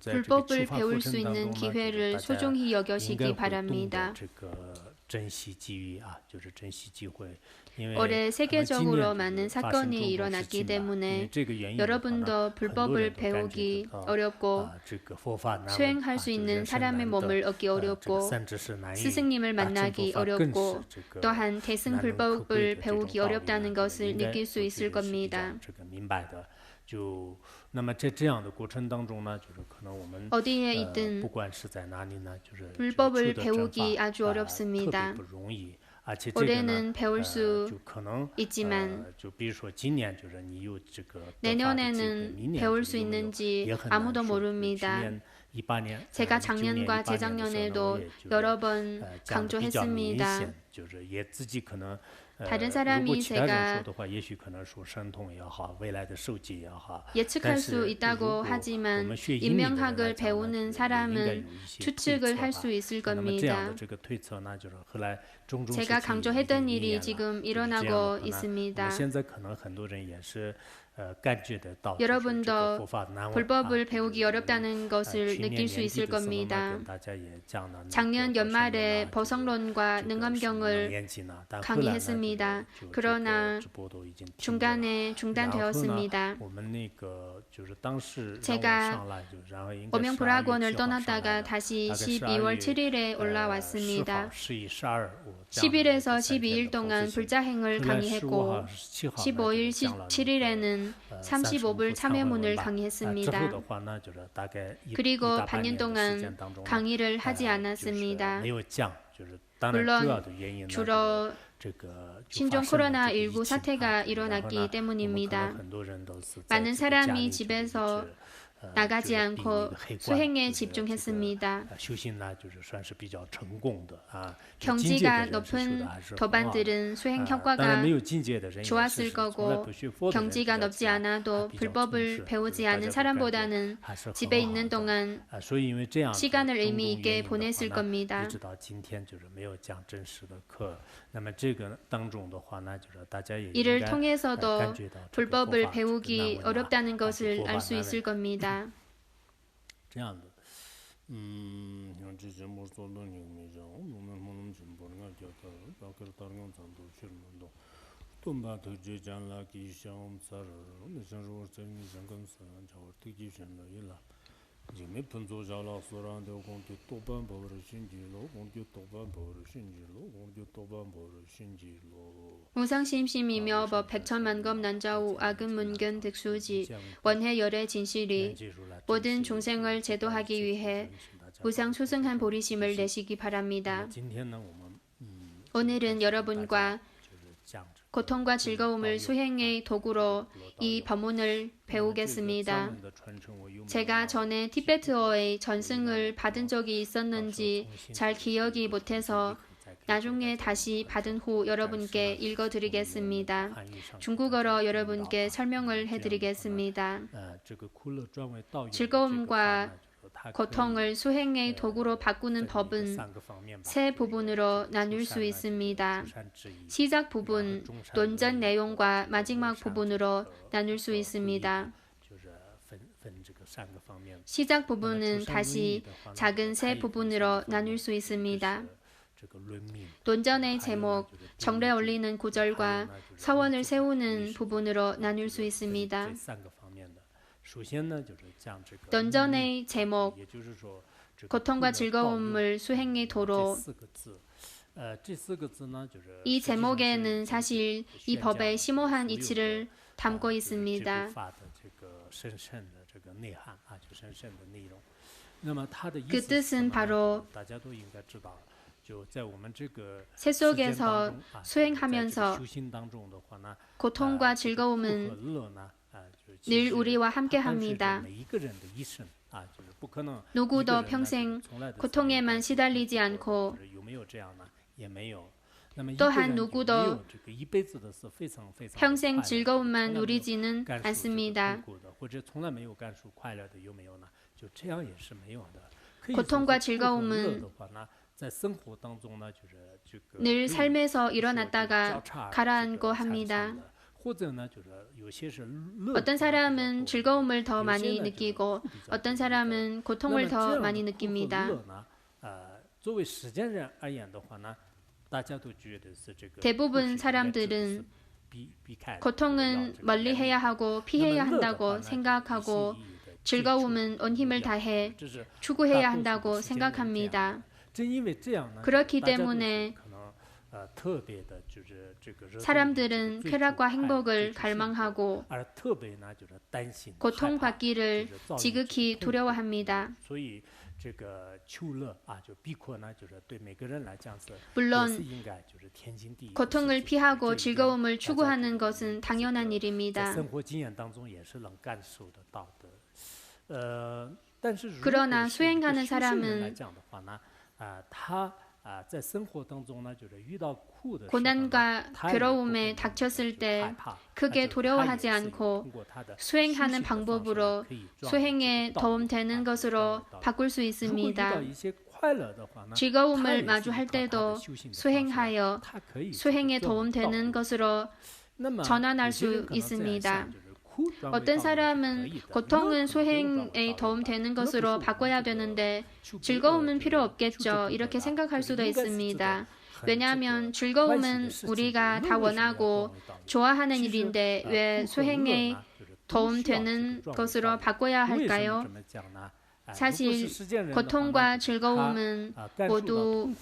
불법을 배울 수 있는 기회를 소중히 여겨시기 바랍니다. 올해 세계적으로 많은 사건이 일어났기 때문에 여러분도 불법을 배우기 어렵고 수행할 수 있는 사람의 몸을 얻기 어렵고 스승님을 만나기 어렵고 또한 대승불법을 배우기 어렵다는 것을 느낄 수 있을 겁니다. 어디에 있든 불법을 배우기 아주 어렵습니다. 올해는 배울 수 있지만 내년에는 배울 수 있는지 아무도 모릅니다. 제가 작년과 재작년에도 여러 번 강조했습니다. 다른 사람이 제가 예측할 수 있다고 하지만 인명학을 배우는 사람은 추측을 할 수 있을 겁니다. 제가 강조했던 일이 지금 일어나고 있습니다. 여러분도 불법을 배우기 어렵다는 것을 느낄 수 있을 겁니다. 작년 연말에 보성론과 능엄경을 강의했습니다. 그러나 중간에 중단되었습니다. 제가 오명불학원을 떠났다가 다시 12월 7일에 올라왔습니다. 10일에서 12일 동안 불자행을 강의했고 15일, 7일에는 35불 참여문을 강의했습니다. 그리고 반년 동안 강의를 하지 않았습니다. 물론 주로 신종 코로나19 사태가 일어났기 때문입니다. 많은 사람이 집에서 나가지 않고 수행에 집중했습니다. 경지가 높은 도반들은 수행 효과가 좋았을 거고 경지가 높지 않아도 불법을 배우지 않은 사람보다는 집에 있는 동안 시간을 의미 있게 보냈을 겁니다. 이를 통해서도 불법을 배우기 어렵다는 것을 알 수 있을 겁니다. 무상심심이며 법 백천만검 난자우 악은 문견 득수지 원해 열의 진실이 모든 중생을 제도하기 위해 무상소승한 보리심을 내시기 바랍니다. 오늘은 여러분과 고통과 즐거움을 수행의 도구로 이 법문을 배우겠습니다. 제가 전에 티베트어의 전승을 받은 적이 있었는지 잘 기억이 못해서 나중에 다시 받은 후 여러분께 읽어드리겠습니다. 중국어로 여러분께 설명을 해드리겠습니다. 즐거움과 고통을 수행의 도구로 바꾸는 법은 세 부분으로 나눌 수 있습니다. 시작 부분, 논전 내용과 마지막 부분으로 나눌 수 있습니다. 시작 부분은 다시 작은 세 부분으로 나눌 수 있습니다. 논전의 제목, 정례 올리는 구절과 서원을 세우는 부분으로 나눌 수 있습니다. 논전의 제목, 고통과 즐거움을 수행의 도로. 이 제목에는 사실 이 법의 심오한 이치를 담고 있습니다. 그 뜻은 바로 새 속에서 수행하면서 고통과 즐거움은 늘 우리와 함께합니다. 누구도 평생 고통에만 시달리지 않고 또한 누구도 평생 즐거움만 누리지는 않습니다. 고통과 즐거움은 늘 삶에서 일어났다가 가라앉고 합니다. 어떤 사람은 즐거움을 더 많이 느끼고 어떤 사람은 고통을 더 많이 느낍니다. 대부분 사람들은 고통은 멀리해야 하고 피해야 한다고 생각하고 즐거움은 온 힘을 다해 추구해야 한다고 생각합니다. 그렇기 때문에 사람들은 쾌락과 행복을 갈망하고 고통받기를 지극히 두려워합니다. 물론 고통을 피하고 즐거움을 추구하는 것은 당연한 일입니다. 그러나 수행하는 사람은 고난과 괴로움에 닥쳤을 때 크게 두려워하지 않고 수행하는 방법으로 수행에 도움되는 것으로 바꿀 수 있습니다. 즐거움을 마주할 때도 수행하여 수행에 도움되는 것으로 전환할 수 있습니다. 어떤 사람은 고통은 수행에 도움되는 것으로 바꿔야 되는데 즐거움은 필요 없겠죠. 이렇게 생각할 수도 있습니다. 왜냐하면 즐거움은 우리가 다 원하고 좋아하는 일인데 왜 수행에 도움되는 것으로 바꿔야 할까요? 사실 고통과 즐거움은 모두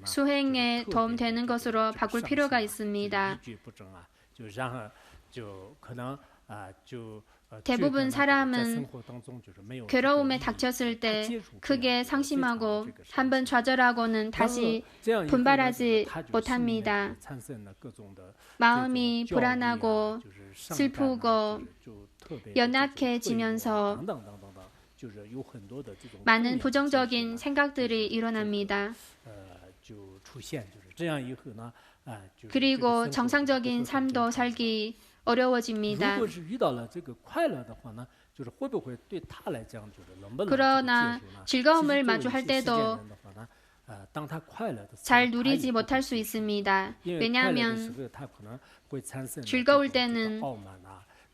수행에 도움되는 것으로 바꿀 필요가 있습니다. 대부분 사람은 괴로움에 닥쳤을 때 크게 상심하고 한번 좌절하고는 다시 분발하지 못합니다. 마음이 불안하고 슬프고 연약해지면서 많은 부정적인 생각들이 일어납니다. 그리고 정상적인 삶도 살기 어려워집니다. 그러나 즐거움을 마주할 때도 잘 누리지 못할 수 있습니다. 왜냐하면 즐거울 때는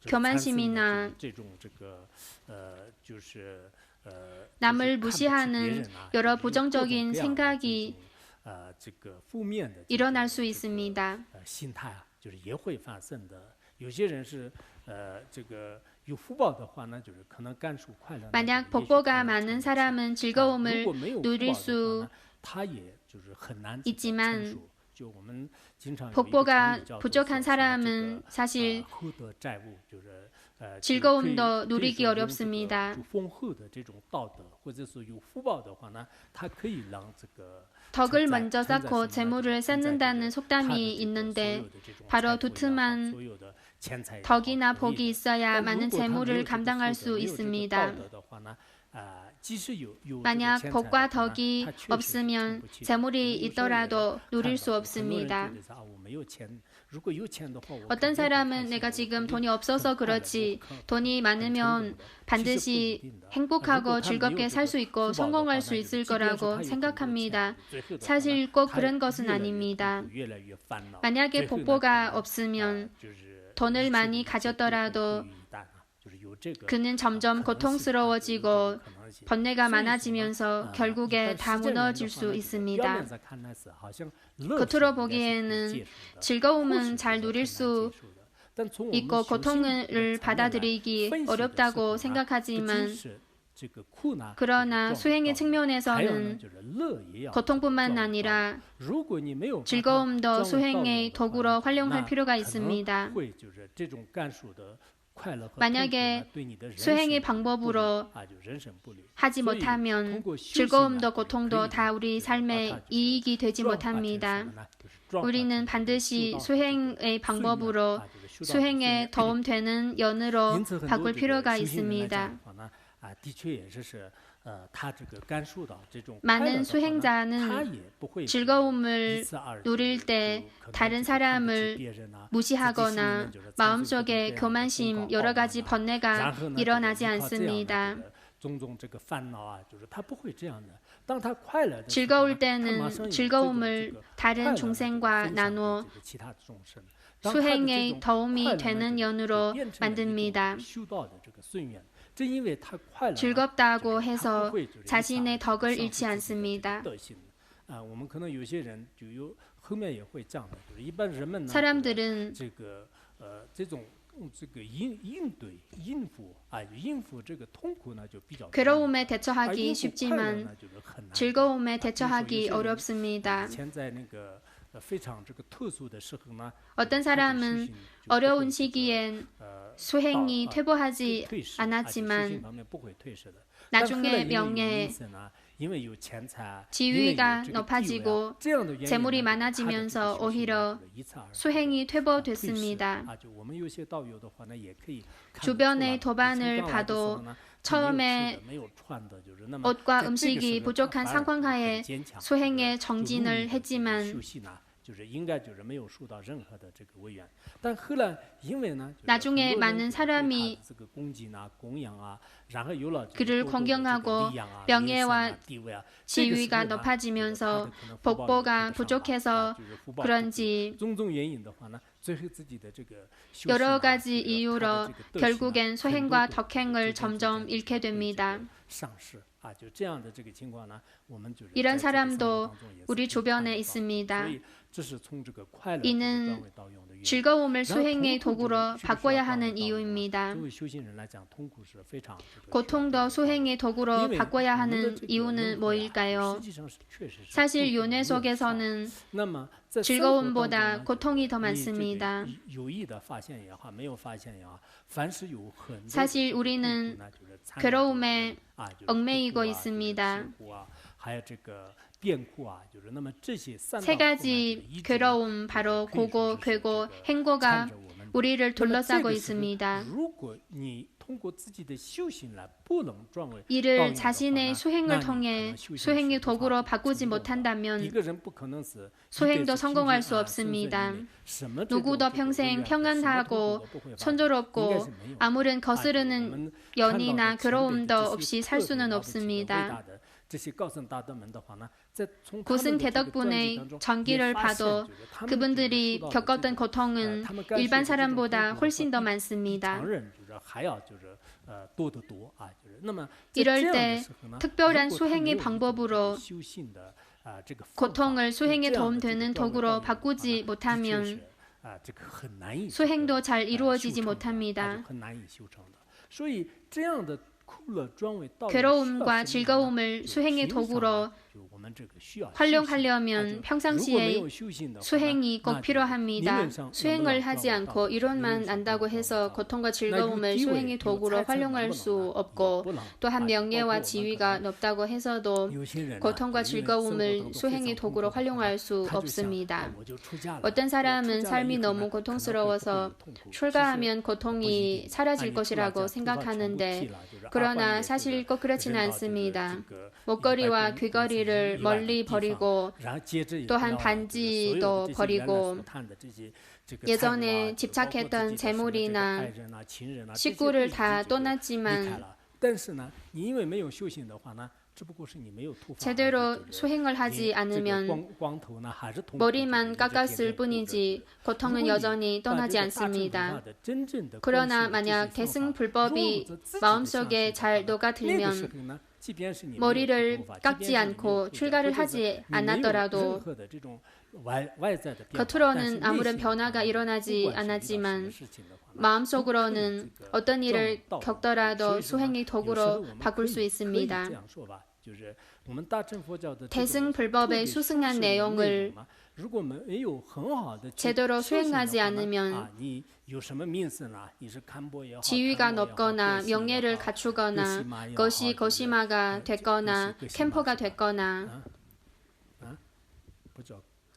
교만심이나 남을 무시하는 여러 부정적인 생각이 일어날 수 있습니다. 만약 복보가 많은 사람은 즐거움을 누릴 수 있지만 복보가 부족한 사람은 사실 즐거움도 누리기 어렵습니다. 덕을 먼저 쌓고 재물을 쌓는다는 속담이 있는데 바로 두툼한 덕이나 복이 있어야 많은 재물을 감당할 수 있습니다. 만약 복과 덕이 없으면 재물이 있더라도 누릴 수 없습니다. 어떤 사람은 내가 지금 돈이 없어서 그렇지 돈이 많으면 반드시 행복하고 즐겁게 살 수 있고 성공할 수 있을 거라고 생각합니다. 사실 꼭 그런 것은 아닙니다. 만약에 복보가 없으면 돈을 많이 가졌더라도 그는 점점 고통스러워지고 번뇌가 많아지면서 결국에 다 무너질 수 있습니다. 겉으로 보기에는 즐거움은 잘 누릴 수 있고 고통을 받아들이기 어렵다고 생각하지만 그러나 수행의 측면에서는 고통뿐만 아니라 즐거움도 수행의 도구로 활용할 필요가 있습니다. 만약에 수행의 방법으로 하지 못하면 즐거움도 고통도 다 우리 삶의 이익이 되지 못합니다. 우리는 반드시 수행의 방법으로 수행에 도움되는 연으로 바꿀 필요가 있습니다. 많은 수행자는 즐거움을 누릴 때 다른 사람을 무시하거나 마음속에 교만심, 여러 가지 번뇌가 일어나지 않습니다. 즐거울 때는 즐거움을 다른 중생과 나누어 수행에 도움이 되는 연으로 만듭니다. 즐겁다고 해서 자신의 덕을 잃지 않습니다. 사람들은 괴로움에 대처하기 쉽지만 즐거움에 대처하기 어렵습니다. 어떤 사람은 어려운 시기엔 수행이 퇴보하지 않았지만 나중에 명예, 지위가 높아지고 재물이 많아지면서 오히려 수행이 퇴보됐습니다. 주변의 도반을 봐도 처음에 옷과 음식이 부족한 상황하에 수행에 정진을 했지만 나중에 많은 사람이 그를 공경하고 명예와 지위가 높아지면서 복보가 부족해서 그런지 여러 가지 이유로 결국엔 수행과 덕행을 점점 잃게 됩니다. 이런 사람도 우리 주변에 있습니다. 이는 즐거움을 수행의 도구로 바꿔야 하는 이유입니다. 고통도 수행의 도구로 바꿔야 하는 이유는 뭐일까요? 사실 윤회 속에서는 즐거움보다 고통이 더 많습니다. 사실 우리는 괴로움에 얽매이고 있습니다. 세 가지 괴로움, 바로 고고, 괴고, 행고가 우리를 둘러싸고 있습니다. 이를 자신의 수행을 통해 수행의 도구로 바꾸지 못한다면 수행도 성공할 수 없습니다. 누구도 평생 평안하고 순조롭고 아무런 거스르는 연이나 괴로움도 없이 살 수는 없습니다. 구승 대덕분의 전기를 봐도 그분들이 겪었던 고통은 일반 사람보다 훨씬 더 많습니다. 이럴 때 특별한 수행의 방법으로 고통을 수행에 도움되는 도구로 바꾸지 못하면 수행도 잘 이루어지지 못합니다. 괴로움과 즐거움을 수행의 도구로 활용하려면 평상시에 수행이 꼭 필요합니다. 수행을 하지 않고 이론만 안다고 해서 고통과 즐거움을 수행의 도구로 활용할 수 없고, 또한 명예와 지위가 높다고 해서도 고통과 즐거움을 수행의 도구로 활용할 수 없습니다. 어떤 사람은 삶이 너무 고통스러워서 출가하면 고통이 사라질 것이라고 생각하는데, 그러나 사실 꼭 그렇지는 않습니다. 목걸이와 귀걸이를 멀리 버리고 또한 반지도 버리고 예전에 집착했던 재물이나 식구를 다 떠났지만 제대로 수행을 하지 않으면 머리만 깎았을 뿐이지 고통은 여전히 떠나지 않습니다. 그러나 만약 대승불법이 마음속에 잘 녹아들면 머리를 깎지 않고 출가를 하지 않았더라도 겉으로는 아무런 변화가 일어나지 않았지만 마음속으로는 어떤 일을 겪더라도 수행의 도구로 바꿀 수 있습니다. 대승불법의 수승한 내용을 제대로 수행하지 않으면 지위가 높거나 명예를 갖추거나 것이 거시마가 됐거나 캠퍼가 됐거나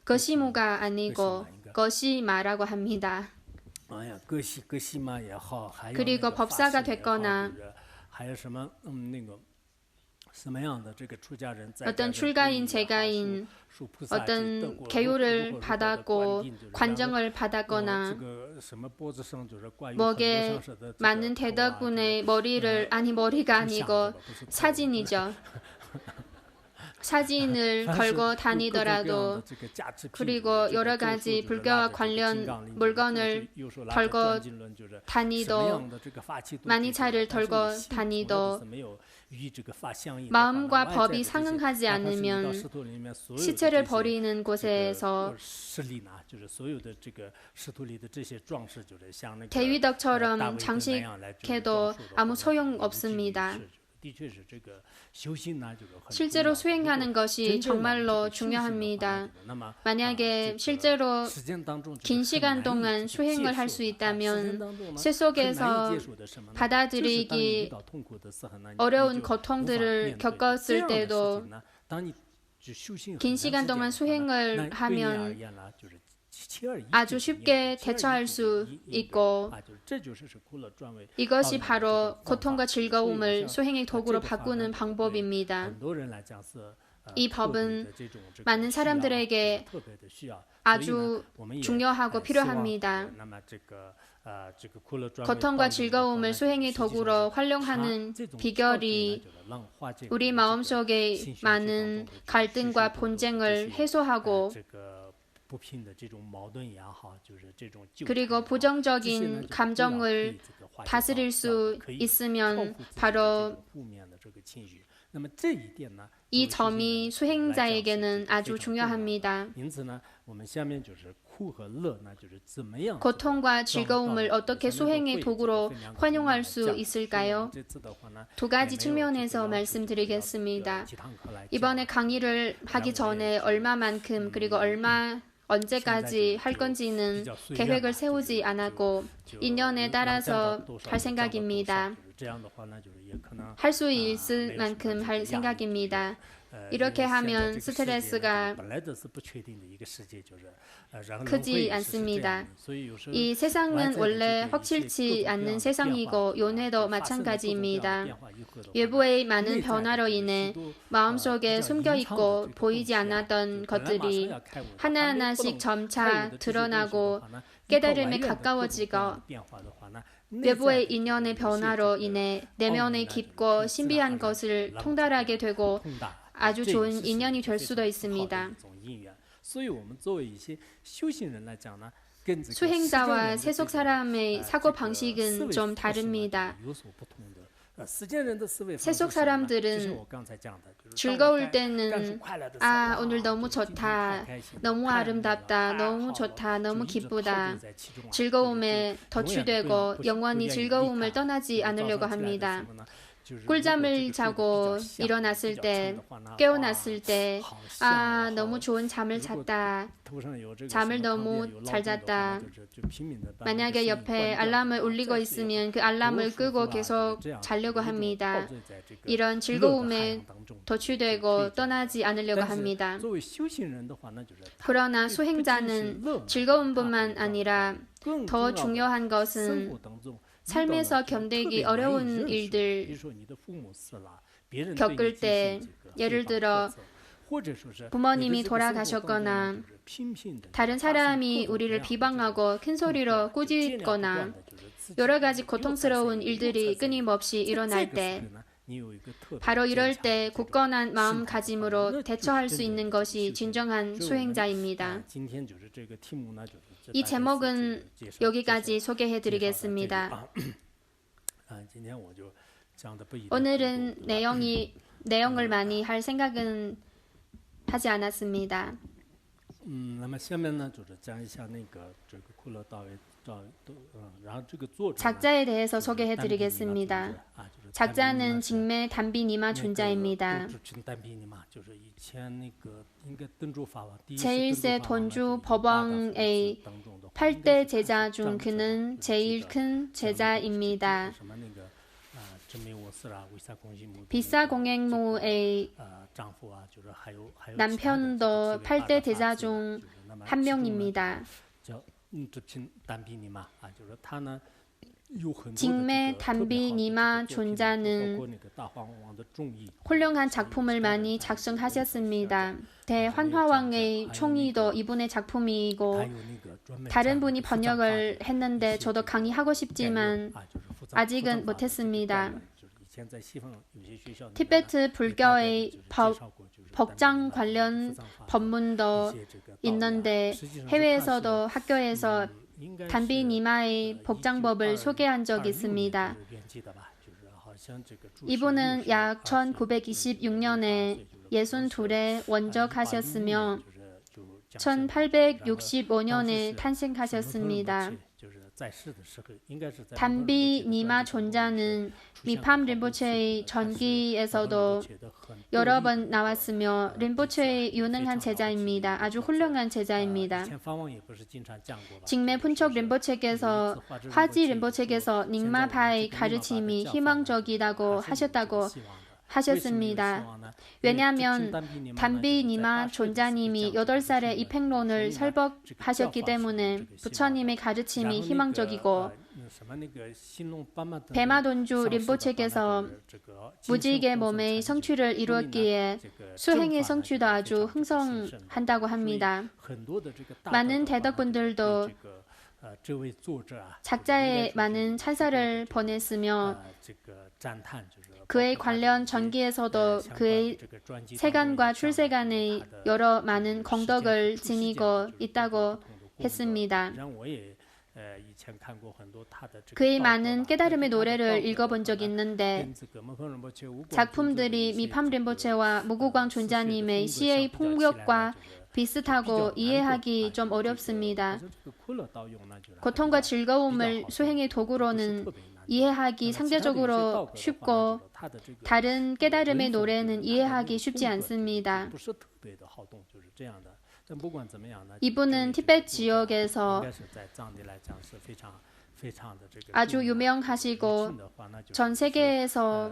거시무가 아니고 거시마라고 합니다. 그리고 법사가 됐거나 어떤 출가인, 재가인, 어떤 계율을 받았고 관정을 받았거나 목에 많은 대덕분의 머리가 아니고 사진이죠. 사진을 걸고 다니더라도 그리고 여러 가지 불교와 관련 물건을 들고 다니도 많이 차를 들고 다니도 마음과 법이 상응하지 않으면 시체를 버리는 곳에서 대위덕처럼 장식해도 아무 소용 없습니다. 실제로 수행하는 것이 정말로 중요합니다. 만약에 실제로 긴 시간 동안 수행을 할 수 있다면 쇠 속에서 받아들이기 어려운 고통들을 겪었을 때도 긴 시간 동안 수행을 하면 아주 쉽게 대처할 수 있고 이것이 바로 고통과 즐거움을 수행의 도구로 바꾸는 방법입니다. 이 법은 많은 사람들에게 아주 중요하고 필요합니다. 고통과 즐거움을 수행의 도구로 활용하는 비결이 우리 마음속에 많은 갈등과 분쟁을 해소하고 그리고 부정적인 감정을 다스릴 수 있으면 바로 이 점이 수행자에게는 아주 중요합니다. 고통과 즐거움을 어떻게 수행의 도구로 활용할 수 있을까요? 두 가지 측면에서 말씀드리겠습니다. 이번에 강의를 하기 전에 얼마만큼 그리고 언제까지 할 건지는 계획을 세우지 않았고 인연에 따라서 할 생각입니다. 할 수 있을 만큼 할 생각입니다. 이렇게 하면 스트레스가 크지 않습니다. 이 세상은 원래 확실치 않는 세상이고 윤회도 마찬가지입니다. 외부의 많은 변화로 인해 마음속에 숨겨있고 보이지 않았던 것들이 하나하나씩 점차 드러나고 깨달음에 가까워지고 외부의 인연의 변화로 인해 내면의 깊고 신비한 것을 통달하게 되고 아주 좋은 인연이 될 수도 있습니다. 수행자와 세속 사람의 사고 방식은 좀 다릅니다. 세속 사람들은 즐거울 때는 오늘 너무 좋다, 너무 아름답다, 너무 좋다, 너무 기쁘다. 즐거움에 도취되고 영원히 즐거움을 떠나지 않으려고 합니다. 꿀잠을 자고 일어났을 때, 깨어났을 때, 너무 좋은 잠을 잤다. 잠을 너무 잘 잤다. 만약에 옆에 알람을 울리고 있으면 그 알람을 끄고 계속 자려고 합니다. 이런 즐거움에 도취되고 떠나지 않으려고 합니다. 그러나 수행자는 즐거움뿐만 아니라 더 중요한 것은 삶에서 견디기 어려운 일들 겪을 때 예를 들어 부모님이 돌아가셨거나 다른 사람이 우리를 비방하고 큰 소리로 꾸짖거나 여러 가지 고통스러운 일들이 끊임없이 일어날 때 바로 이럴 때 굳건한 마음가짐으로 대처할 수 있는 것이 진정한 수행자입니다. 이 제목은 여기까지 소개해드리겠습니다. 오늘은 내용을 많이 할 생각은 하지 않았습니다. 작자에 대해서 소개해드리겠습니다. 작자는 직매 단비니마 준자입니다. 제1세 돈주 법왕의 8대 제자 중 그는 제일 큰 제자입니다. 비사공행모의 남편도 8대 제자 중 한 명입니다. 직매 단비니마 존자는 훌륭한 작품을 많이 작성하셨습니다. 대환화왕의 총의도 이분의 작품이고 다른 분이 번역을 했는데 저도 강의하고 싶지만 아직은 못했습니다. 티베트 불교의 복장 관련 법문도 있는데 해외에서도 학교에서 단비 니마의 복장법을 소개한 적이 있습니다. 이분은 약 1926년에 62에 원적하셨으며 1865년에 탄생하셨습니다. 단비 니마 존자는 미팜 린포체의 전기에서도 여러 번 나왔으며 린포체의 유능한 제자입니다. 아주 훌륭한 제자입니다. 직매 푼촉 린포체께서 화지 린포체께서 닉마파의 가르침이 희망적이라고 하셨습니다. 왜냐하면 단비 니마 존자님이 8살에 입행론을 설법하셨기 때문에 부처님의 가르침이 희망적이고 베마돈주 린포체께서 무지개 몸의 성취를 이루었기에 수행의 성취도 아주 흥성한다고 합니다. 많은 대덕분들도 작자에 많은 찬사를 보냈으며 그에 관련 전기에서도 그의 세간과 출세간의 여러 많은功德을 지니고 있다고 했습니다. 그의 많은 깨달음의 노래를 읽어본 적이 있는데 작품들이 미팜 린포체와 무구광 존자님의 시의 폭력과 비슷하고 이해하기 좀 어렵습니다. 고통과 즐거움을 수행의 도구로는 이해하기 상대적으로 쉽고 다른 깨달음의 노래는 이해하기 쉽지 않습니다. 이분은 티베트 지역에서 아주 유명하시고 전 세계에서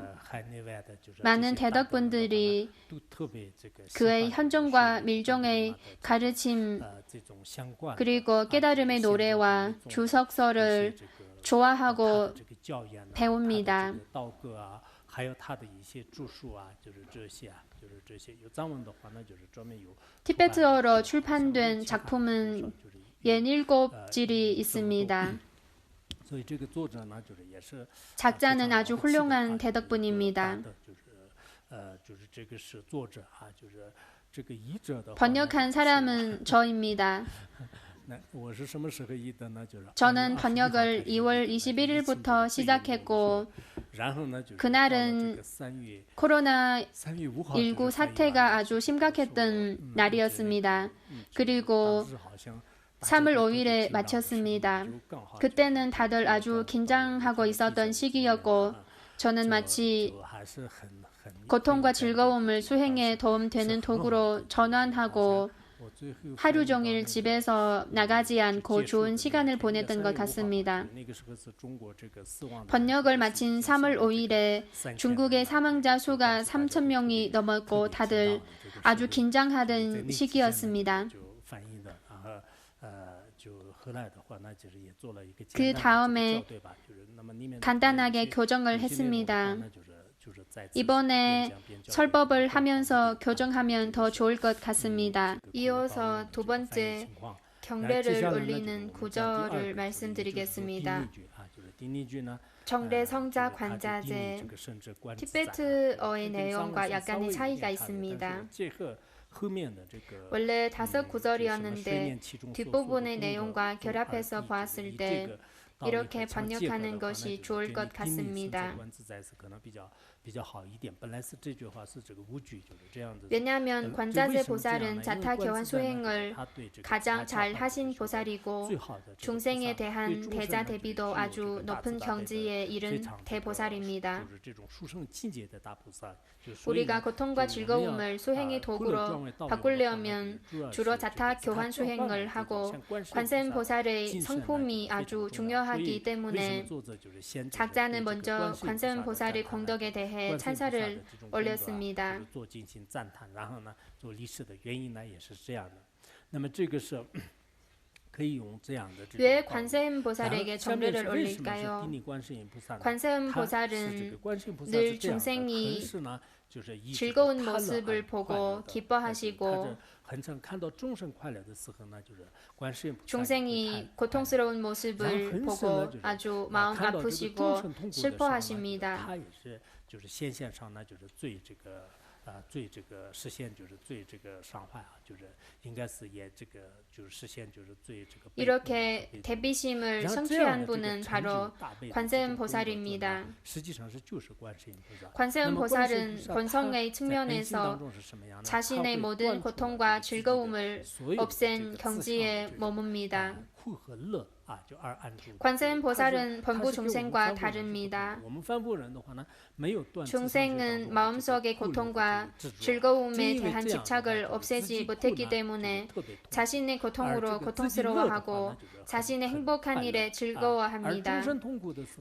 많은 대덕분들이 그의 현종과 밀종의 가르침 그리고 깨달음의 노래와 주석서를 좋아하고 배웁니다. 티베트어로 출판된 작품은 17질이 있습니다. 작자는 아주 훌륭한 대덕분입니다. 번역한 사람은 저입니다. 저는 번역을 2월 21일부터 시작했고 그날은 코로나19 사태가 아주 심각했던 날이었습니다. 그리고 3월 5일에 마쳤습니다. 그때는 다들 아주 긴장하고 있었던 시기였고 저는 마치 고통과 즐거움을 수행에 도움되는 도구로 전환하고 하루 종일 집에서 나가지 않고 좋은 시간을 보냈던 것 같습니다. 번역을 마친 3월 5일에 중국의 사망자 수가 3,000명이 넘었고 다들 아주 긴장하던 시기였습니다. 그 다음에 간단하게 교정을 했습니다. 이번에 설법을 하면서 교정하면 더 좋을 것 같습니다. 이어서 두 번째 경배를 올리는 구절을 말씀드리겠습니다. 정대 성자 관자재 티베트어의 내용과 약간의 차이가 있습니다. 원래 5구절이었는데 뒷부분의 내용과 결합해서 보았을 때 이렇게 번역하는 것이 좋을 것 같습니다. 왜냐하면 관자재 보살은 자타 교환 수행을 가장 잘 하신 보살이고 중생에 대한 대자 대비도 아주 높은 경지에 이른 대보살입니다. 우리가 고통과 즐거움을 수행의 도구로 바꾸려면 주로 자타 교환 수행을 하고 관세음 보살의 성품이 아주 중요하기 때문에 작자는 먼저 관세음 보살의功德에 대해 찬사를 올렸습니다. 왜 관세음 보살에게 정례를 올릴까요? 관세음 보살은 늘 중생이 즐거운 모습을 보고 기뻐하시고 중생이 고통스러운 모습을 보고 아주 마음 아프시고 슬퍼하십니다. 最这个实现就是最这个伤害啊，就是应该是也这个就是实现就是最这个 이렇게 대비심을 성취한 분은 바로 관세음 보살입니다. 관세음 보살은 본성의 측면에서 자신의 모든 고통과 즐거움을 없앤 경지에 머뭅니다. 관세음 보살은 범부 중생과 다릅니다. 중생은 마음속의 고통과 즐거움에 대한 집착을 없애지 못했기 때문에 자신의 고통으로 고통스러워하고 자신의 행복한 일에 즐거워합니다.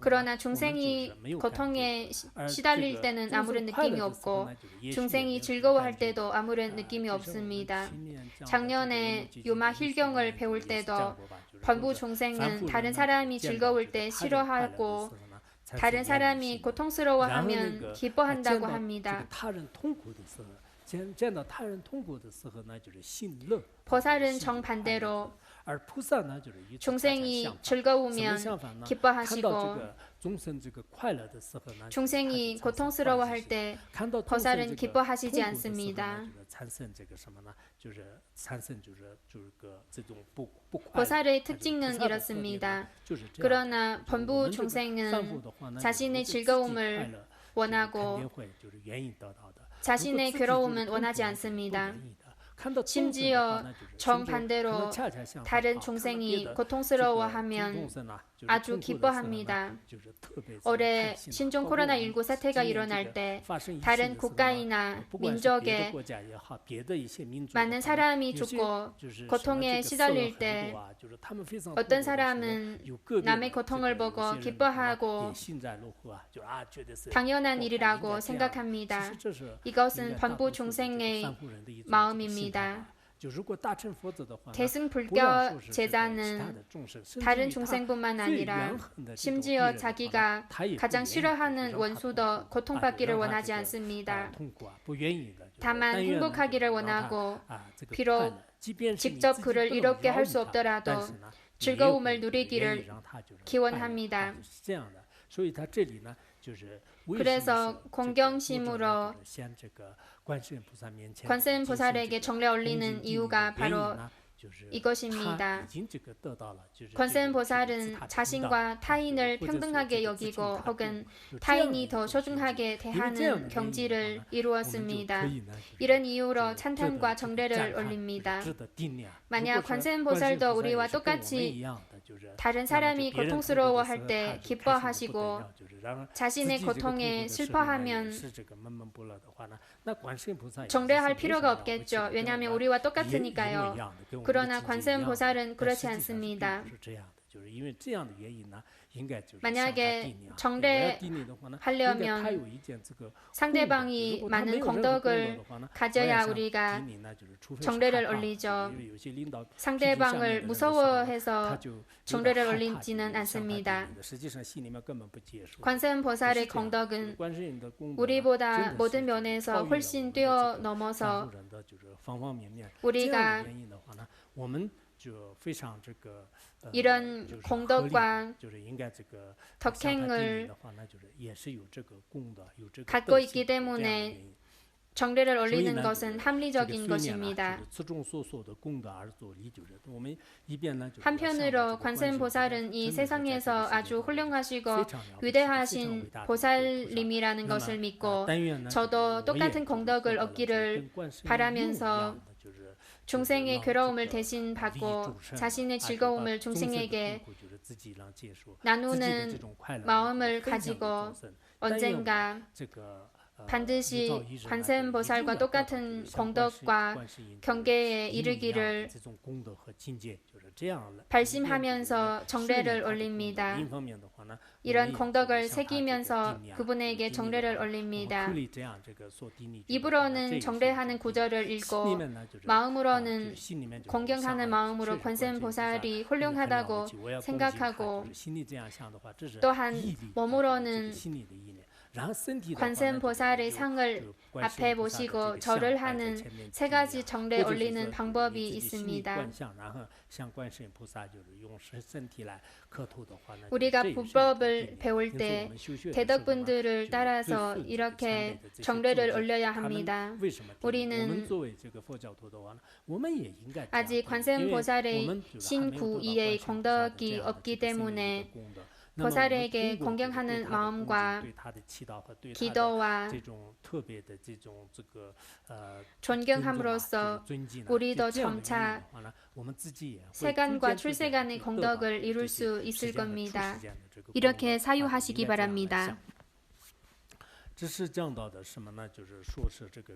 그러나 중생이 고통에 시달릴 때는 아무런 느낌이 없고 중생이 즐거워할 때도 아무런 느낌이 없습니다. 작년에 요마 힐경을 배울 때도 범부 중생은 다른 사람이 즐거울 때 싫어하고 다른 사람이 고통스러워하면 기뻐한다고 합니다. 보살은 정반대로 중생이 즐거우면 기뻐하시고 중생이 고통스러워할 때 보살은 기뻐하시지 않습니다. 보살의 특징은 이렇습니다. 그러나 범부 중생은 자신의 즐거움을 원하고 자신의 괴로움은 원하지 않습니다. 심지어 정반대로 다른 중생이 고통스러워하면 아주 기뻐합니다. 올해 신종 코로나19 사태가 일어날 때 다른 국가이나 민족에 많은 사람이 죽고 고통에 시달릴 때 어떤 사람은 남의 고통을 보고 기뻐하고 당연한 일이라고 생각합니다. 이것은 범부 중생의 마음입니다. 대승불교 제자는 다른 중생뿐만 아니라 심지어 자기가 가장 싫어하는 원수도 고통받기를 원하지 않습니다. 다만 행복하기를 원하고 비록 직접 그를 이롭게 할 수 없더라도 즐거움을 누리기를 기원합니다. 그래서 공경심으로 관세음 보살에게 정례 올리는 이유가 바로 이것입니다. 관세음 보살은 자신과 타인을 평등하게 여기고 혹은 타인이 더 소중하게 대하는 경지를 이루었습니다. 이런 이유로 찬탄과 정례를 올립니다. 만약 관세음 보살도 우리와 똑같이 다른 사람이 고통스러워할 때 기뻐하시고 자신의 고통에 슬퍼하면 정례할 필요가 없겠죠. 왜냐하면 우리와 똑같으니까요. 그러나 관세음 보살은 그렇지 않습니다. 만약에 정례하려면 상대방이 많은功德을 가져야 우리가 정례를 올리죠. 상대방을 무서워해서 정례를 올리지는 않습니다. 관세음 보살의功德은 우리보다 모든 면에서 훨씬 뛰어넘어서 우리가 이런 공덕과 덕행을 갖고 있기 때문에 정례를 올리는 것은 합리적인 것입니다. 한편으로 관세음 보살은 이 세상에서 아주 훌륭하시고 위대하신 보살님이라는 것을 믿고 저도 똑같은 공덕을 얻기를 바라면서 중생의 괴로움을 대신 받고 자신의 즐거움을 중생에게 나누는 마음을 가지고 언젠가 반드시 관세음 보살과 똑같은 공덕과 경계에 이르기를 발심하면서 정례를 올립니다. 이런 공덕을 새기면서 그분에게 정례를 올립니다. 입으로는 정례하는 구절을 읽고 마음으로는 공경하는 마음으로 관세음 보살이 훌륭하다고 생각하고 또한 몸으로는 관세음보살의 상을 앞에 모시고 절을 하는 세 가지 정례 올리는 방법이 있습니다. 우리가 불법을 배울 때 대덕분들을 따라서 이렇게 정례를 올려야 합니다. 우리는 아직 관세음보살의 신구이의 공덕이 없기 때문에 보살에게 공경하는 마음과 기도와 존경함으로써 우리도 점차 세간과 출세간의 공덕을 이룰 수 있을 겁니다. 이렇게 사유하시기 바랍니다.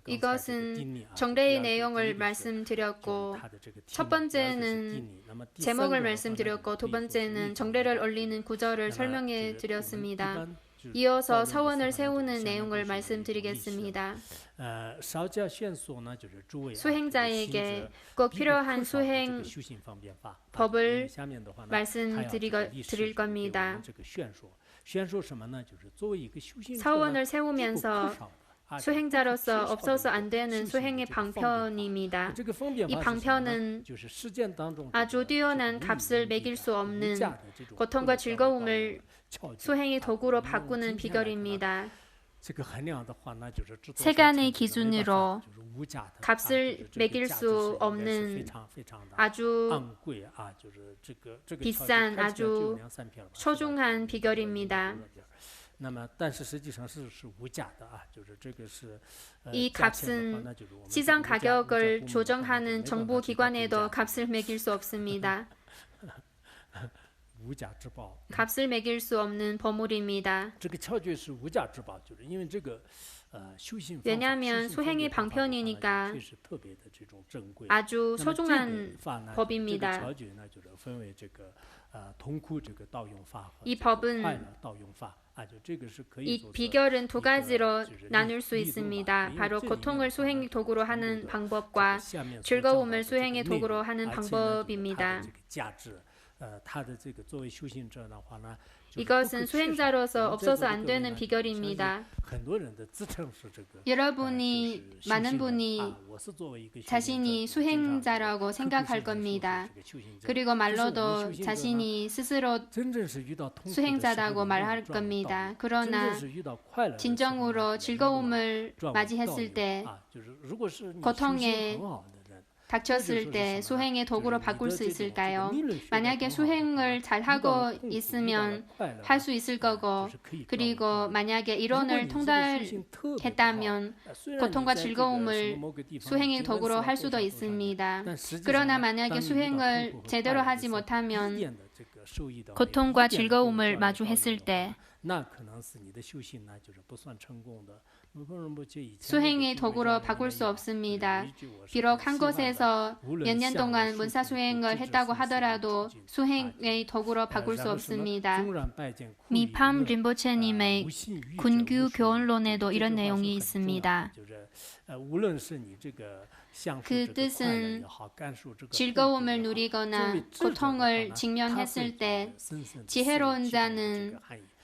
이것은 정례의 내용을 말씀드렸고 첫 번째는 제목을 말씀드렸고 두 번째는 정례를 올리는 구절을 설명해 드렸습니다. 이어서 서원을 세우는 내용을 말씀드리겠습니다. 수행자에게 꼭 필요한 수행 법을 말씀드릴 겁니다. 서원을 세우면서 수행자로서 없어서 안 되는 수행의 방편입니다. 이 방편은 아주 뛰어난 값을 매길 수 없는 고통과 즐거움을 수행의 도구로 바꾸는 비결입니다. 세간의 기준으로 값을 매길 수 없는 아주 비싼 아주 소중한 비결입니다. 이 값은 시장 가격을 조정하는 정부기관에도 값을 매길 수 없습니다. 값을 매길 수 없는 보물입니다. 왜냐하면 수행의 방편이니까 아주 소중한 법입니다. 이 법은 이 비결은 두 가지로 나눌 수 있습니다. 바로 고통을 수행의 도구로 하는 방법과 즐거움을 수행의 도구로 하는 방법입니다. 이것은 수행자로서 없어서 안 되는 비결입니다. 많은 분이 자신이 수행자라고 생각할 겁니다. 그리고 말로도 자신이 스스로 수행자라고 말할 겁니다. 그러나 진정으로 즐거움을 맞이했을 때 고통에 닥쳤을 때 수행의 도구로 바꿀 수 있을까요? 만약에 수행을 잘하고 있으면 할 수 있을 거고, 그리고 만약에 이론을 통달했다면 고통과 즐거움을 수행의 도구로 할 수도 있습니다. 그러나 만약에 수행을 제대로 하지 못하면 고통과 즐거움을 마주했을 때 수행의 도구로 바꿀 수 없습니다. 비록 한 곳에서 몇 년 동안 문사수행을 했다고 하더라도 수행의 도구로 바꿀 수 없습니다. 미팜 린포체님의 군규 교훈론에도 이런 내용이 있습니다. 그 뜻은 즐거움을 누리거나 고통을 직면했을 때 지혜로운 자는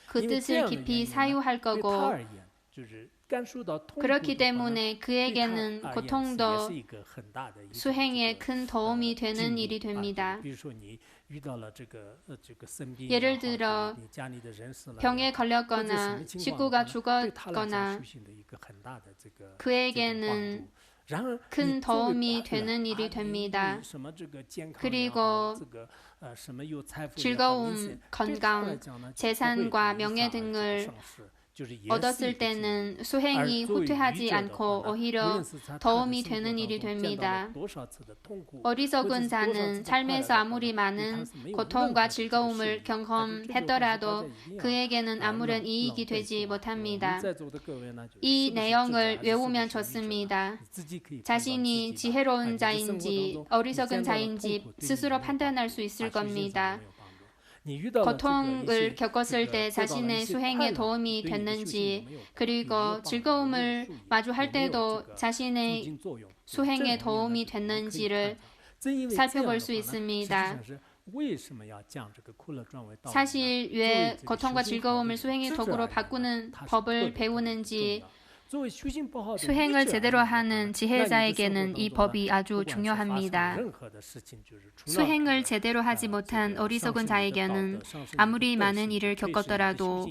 그 뜻을 깊이 사유할 거고, 그렇기 때문에 그에게는 고통도 수행에 큰 도움이 되는 일이 됩니다. 예를 들어 병에 걸렸거나 식구가 죽었거나 그에게는 큰 도움이 되는 일이 됩니다. 그리고 즐거움, 건강, 재산과 명예 등을 얻었을 때는 수행이 후퇴하지 않고 오히려 도움이 되는 일이 됩니다. 어리석은 자는 삶에서 아무리 많은 고통과 즐거움을 경험했더라도 그에게는 아무런 이익이 되지 못합니다. 이 내용을 외우면 좋습니다. 자신이 지혜로운 자인지 어리석은 자인지 스스로 판단할 수 있을 겁니다. 고통을 겪었을 때 자신의 수행에 도움이 됐는지, 그리고 즐거움을 마주할 때도 자신의 수행에 도움이 됐는지를 살펴볼 수 있습니다. 사실 왜 고통과 즐거움을 수행의 도구로 바꾸는 법을 배우는지 수행을 제대로 하는 지혜자에게는 이 법이 아주 중요합니다. 수행을 제대로 하지 못한 어리석은 자에게는 아무리 많은 일을 겪었더라도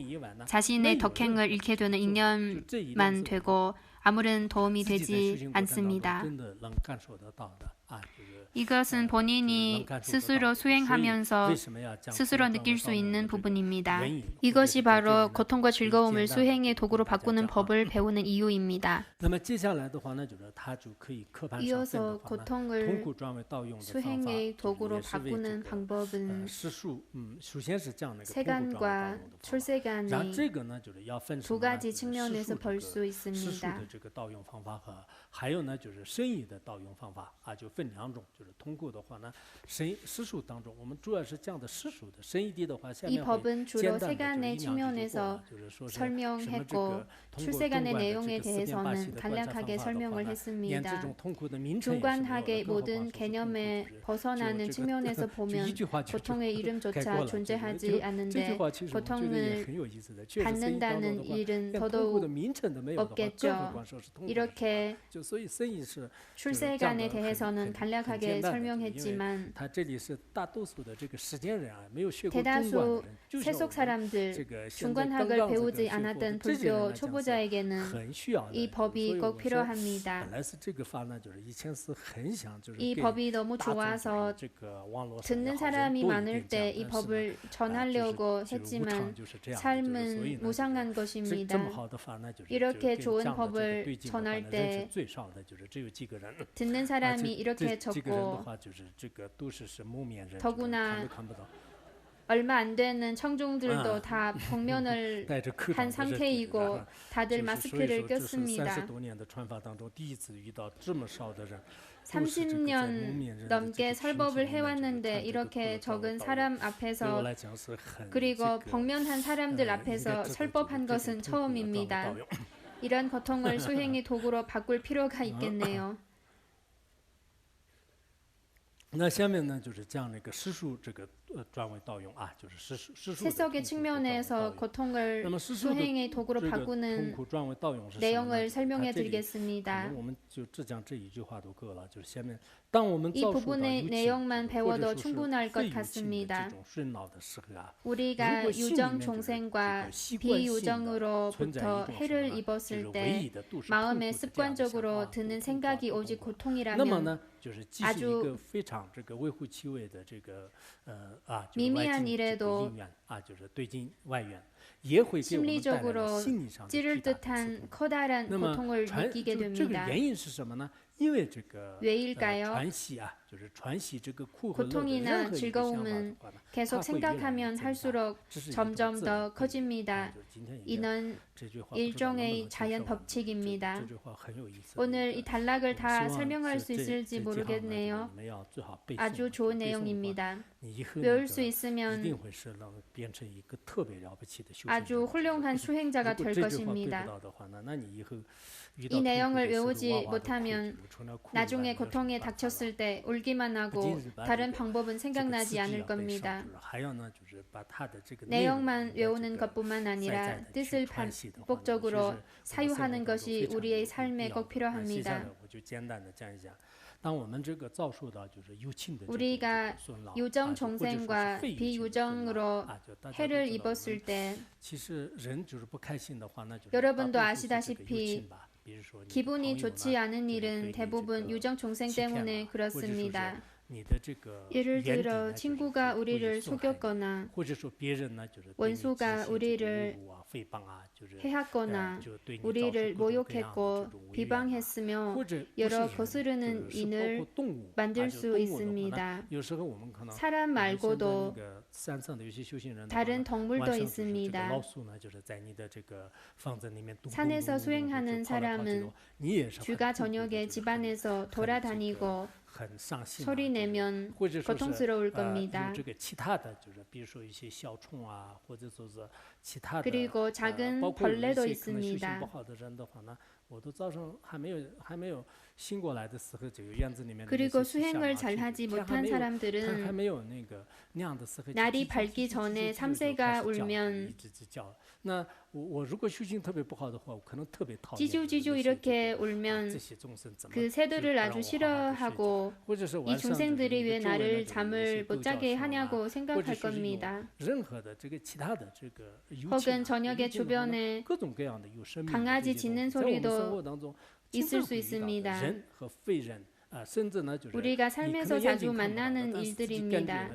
자신의 덕행을 잃게 되는 잉념만 되고 아무런 도움이 되지 않습니다. 이것은 본인이 스스로 수행하면서 스스로 느낄 수 있는 부분입니다. 이것이 바로 고통과 즐거움을 수행의 도구로 바꾸는 법을 배우는 이유입니다. 이어서 고통을 수행의 도구로 바꾸는 방법은 세간과 출세간의 두 가지 측면에서 볼 수 있습니다. 还有呢，就是生意的盗用方法啊，就分两种，就是通过的话呢，施术当中，我们主要是讲的施术的生意地的话，下面会简单的就是说是 설명했고 출세간의 내용에 대해서는 간략하게 설명을 했습니다. 중간하게 모든 개념에 벗어나는 측면에서 보면 고통의 이름조차 존재하지 않는데 고통을 받는다는 일은 더더욱 없겠죠. 이렇게 출세간에 대해서는 간략하게 설명했지만 대다수 세속 사람들, 중간학을 배우지 않았던 불교 초보자에게는 이 법이 꼭 필요합니다. 이 법이 너무 좋아서 듣는 사람이 많을 때 이 법을 전하려고 했지만 삶은 무상한 것입니다. 이렇게 좋은 법을 전할 때 듣는 사람이 이렇게 적고 더구나 얼마 안 되는 청중들도 다 복면을 한 상태이고 다들 마스크를 꼈습니다. 30년 넘게 설법을 해왔는데 이렇게 적은 사람 앞에서 그리고 복면한 사람들 앞에서 설법한 것은 처음입니다. 이런 고통을 수행의 도구로 바꿀 필요가 있겠네요. 那下面呢，就是讲那个施术这个专为盗用啊，就是施术。 세속의 측면에서 고통을 수행의 도구로 바꾸는 내용을 설명해 드리겠습니다. 이 부분의 내용만 배워도 충분할 것 같습니다. 우리가 유정 종생과 비유정으로부터 해를 입었을 때 마음에 습관적으로 드는 생각이 오직 고통이라면 아주 미미한 일에도 심리적으로 찌를 듯한 커다란 고통을 느끼게 됩니다. 왜일까요? 고통이나 즐거움은 계속 생각하면 할수록 점점 더 커집니다. 이는 일종의 자연 법칙입니다. 오늘 이 단락을 다 설명할 수 있을지 모르겠네요. 아주 좋은 내용입니다. 외울 수 있으면 아주 훌륭한 수행자가 될 것입니다. 이 내용을 외우지 못하면 나중에 고통에 닥쳤을 때 울기만 하고 다른 방법은 생각나지 않을 겁니다. 내용만 외우는 것뿐만 아니라 뜻을 반복적으로 사유하는 것이 우리의 삶에 꼭 필요합니다. 우리가 유정 종생과 비유정으로 해를 입었을 때 여러분도 아시다시피 기분이 좋지 않은 일은 대부분 유정 종생 때문에 그렇습니다. 예를 들어 친구가 우리를 속였거나 원수가 우리를 해했거나 우리를 모욕했고 비방했으며 여러 거스르는 인을 만들 수 있습니다. 사람 말고도 다른 동물도 있습니다. 산에서 수행하는 사람은 주가 저녁에 집안에서 돌아다니고 소리 내면 고통스러울 겁니다. 그리고 작은 벌레도 있습니다. 그리고 수행을 잘하지 못한 사람들은 날이 밝기 전에 삼세가 울면 찌주찌주 이렇게 울면 그 새들을 아주 싫어하고 이 중생들이 왜 나를 잠을 못 자게 하냐고 생각할 겁니다. 혹은 저녁에 주변에 강아지 짖는 소리도 있을 수 있습니다. 우리가 삶에서 자주 만나는 일들입니다.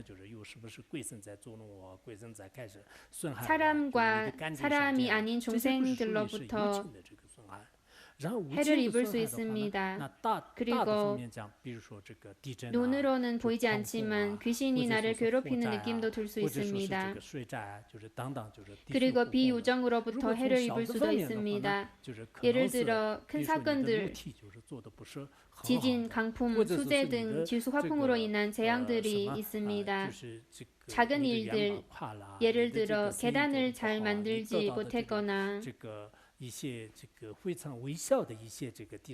사람과 사람이 아닌 중생들로부터 해를 입을 수 있습니다. 그리고 눈으로는 보이지 않지만 귀신이 나를 괴롭히는 느낌도 들 수 있습니다. 그리고 비우정으로부터 해를 입을 수도 있습니다. 예를 들어 큰 사건들, 지진, 강풍, 수재 등 지수 화풍으로 인한 재앙들이 있습니다. 작은 일들, 예를 들어 계단을 잘 만들지 못했거나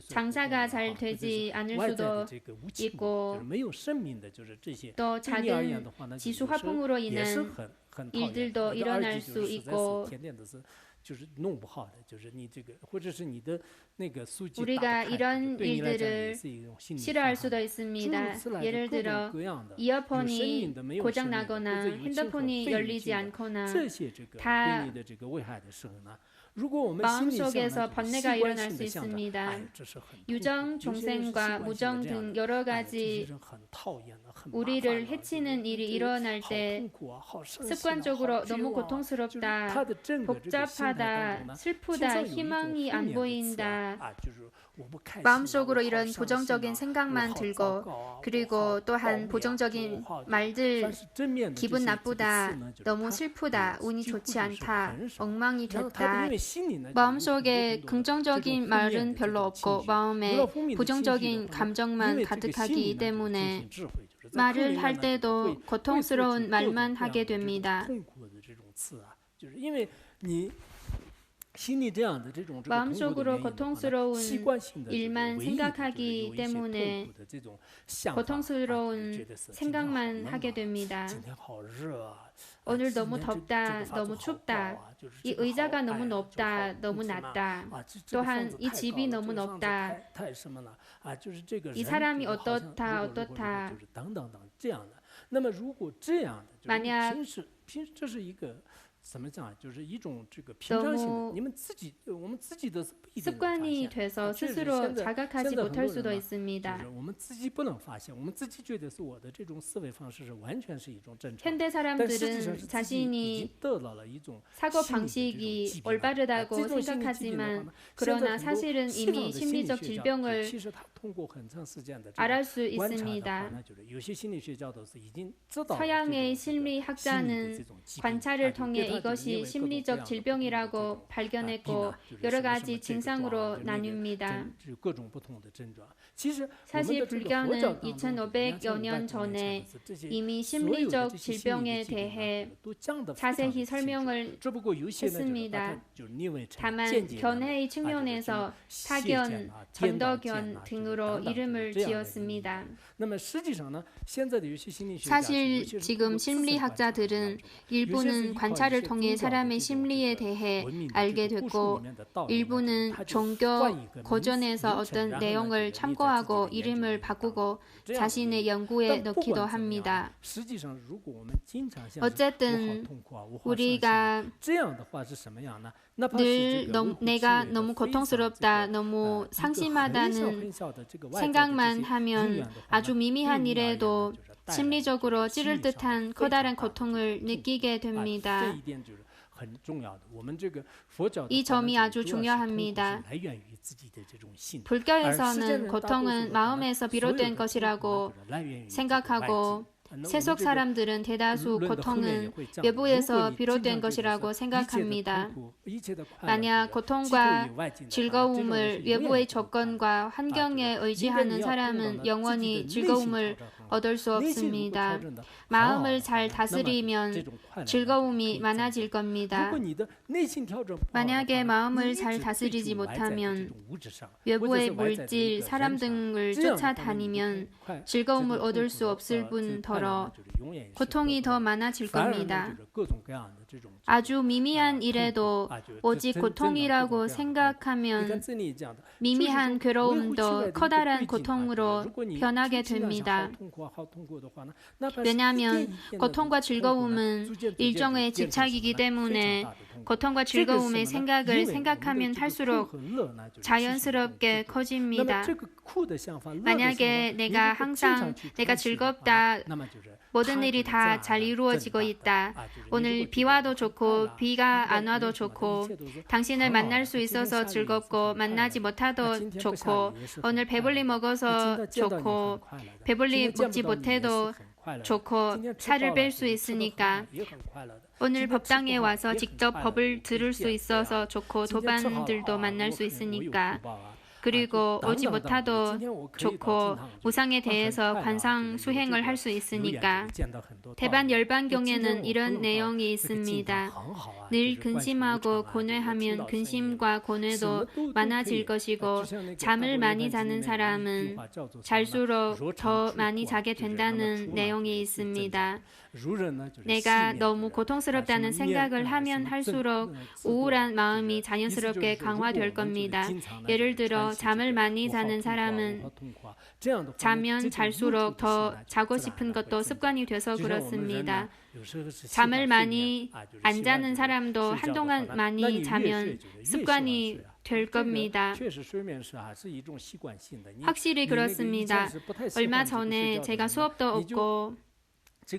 장사가 잘 되지 않을 수도 있고 또 작은 지수 화풍으로 인한 일들도 일어날 수 있고 우리가 이런 일들을 싫어할 수도 있습니다. 예를 들어 이어폰이 고장나거나 핸드폰이 열리지 않거나 다 마음속에서 번뇌가 일어날 수 있습니다. 유정, 종생과 무정 등 여러 가지 우리를 해치는 일이 일어날 때 습관적으로 너무 고통스럽다, 복잡하다, 슬프다, 희망이 안 보인다, 마음속으로 이런 부정적인 생각만 들고 그리고 또한 부정적인 말들, 기분 나쁘다, 너무 슬프다, 운이 좋지 않다, 엉망이 됐다, 마음속에 긍정적인 말은 별로 없고 마음에 부정적인 감정만 가득하기 때문에 말을 할 때도 고통스러운 말만 하게 됩니다. 마음속으로 고통스러운 일만 생각하기 때문에 고통스러운 생각만 하게 됩니다. 오늘 너무 덥다, 너무 춥다, 이 의자가 너무 높다, 너무 낮다, 또한 이 집이 너무 높다, 이 사람이 어떻다, 만약 너무 습관이 돼서 스스로 자각하지 못할 수도 있습니다. 현대 사람들은 자신이 사고방식이 올바르다고 생각하지만 그러나 사실은 이미 심리적 질병을 알할 수 있습니다. 서양의 심리학자는 관찰을 통해 이것이 심리적 질병이라고 발견했고 여러 가지 증상으로 나뉩니다. 사실 불교는 2500여 년 전에 이미 심리적 질병에 대해 자세히 설명을 했습니다. 다만 견해의 측면에서 사견, 전도견 등으로 이름을 지었습니다. 사실 지금 심리학자들은 일부는 관찰을 통해 사람의 심리에 대해 알게 됐고 일부는 종교 고전에서 어떤 내용을 참고하고 이름을 바꾸고 자신의 연구에 넣기도 합니다. 어쨌든 우리가 늘 내가 너무 고통스럽다, 너무 상심하다는 생각만 하면 아주 미미한 일에도 심리적으로 찌를 듯한 커다란 고통을 느끼게 됩니다. 이 점이 아주 중요합니다. 불교에서는 고통은 마음에서 비롯된 것이라고 생각하고 세속 사람들은 대다수 고통은 외부에서 비롯된 것이라고 생각합니다. 만약 고통과 즐거움을 외부의 조건과 환경에 의지하는 사람은 영원히 즐거움을 얻을 수 없습니다. 마음을 잘 다스리면 즐거움이 많아질 겁니다. 만약에 마음을 잘 다스리지 못하면 외부의 물질, 사람 등을 쫓아다니면 즐거움을 얻을 수 없을 뿐더러 고통이 더 많아질 겁니다. 아주 미미한 일에도 오직 고통이라고 생각하면 미미한 괴로움도 커다란 고통으로 변하게 됩니다. 왜냐하면 고통과 즐거움은 일종의 집착이기 때문에 고통과 즐거움의 생각을 생각하면 할수록 자연스럽게 커집니다. 만약에 내가 항상 내가 즐겁다, 모든 일이 다 잘 이루어지고 있다. 오늘 비 와도 좋고 비가 안 와도 좋고 당신을 만날 수 있어서 즐겁고 만나지 못해도 좋고 오늘 배불리 먹어서 좋고 배불리 먹지 못해도 좋고 살을 뺄 수 있으니까 오늘 법당에 와서 직접 법을 들을 수 있어서 좋고 도반들도 만날 수 있으니까 그리고 오지 못해도 좋고 우상에 대해서 관상 수행을 할 수 있으니까 대반 열반경에는 이런 내용이 있습니다. 늘 근심하고 고뇌하면 근심과 고뇌도 많아질 것이고 잠을 많이 자는 사람은 잘수록 더 많이 자게 된다는 내용이 있습니다. 내가 너무 고통스럽다는 생각을 하면 할수록 우울한 마음이 자연스럽게 강화될 겁니다. 예를 들어 잠을 많이 자는 사람은 자면 잘수록 더 자고 싶은 것도 습관이 돼서 그렇습니다. 잠을 많이 안 자는 사람도 한동안 많이 자면 습관이 될 겁니다. 확실히 그렇습니다. 얼마 전에 제가 수업도 없고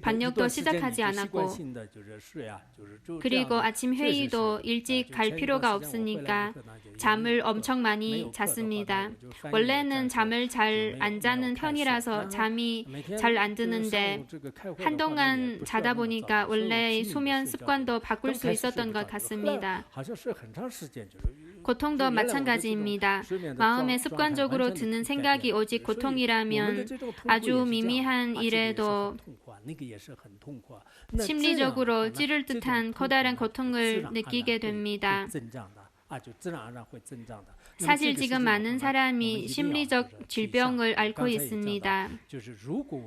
반역도 시작하지 않았고 그리고 아침 회의도 일찍 갈 필요가 없으니까 잠을 엄청 많이 잤습니다. 원래는 잠을 잘 안 자는 편이라서 잠이 잘 안 드는데 한동안 자다 보니까 원래의 수면 습관도 바꿀 수 있었던 것 같습니다. 고통도 마찬가지입니다. 마음에 습관적으로 드는 생각이 오직 고통이라면 아주 미미한 일에도 심리적으로 찌를 듯한 커다란 고통을 느끼게 됩니다. 사실 지금 많은 사람이 심리적 질병을 앓고 있습니다.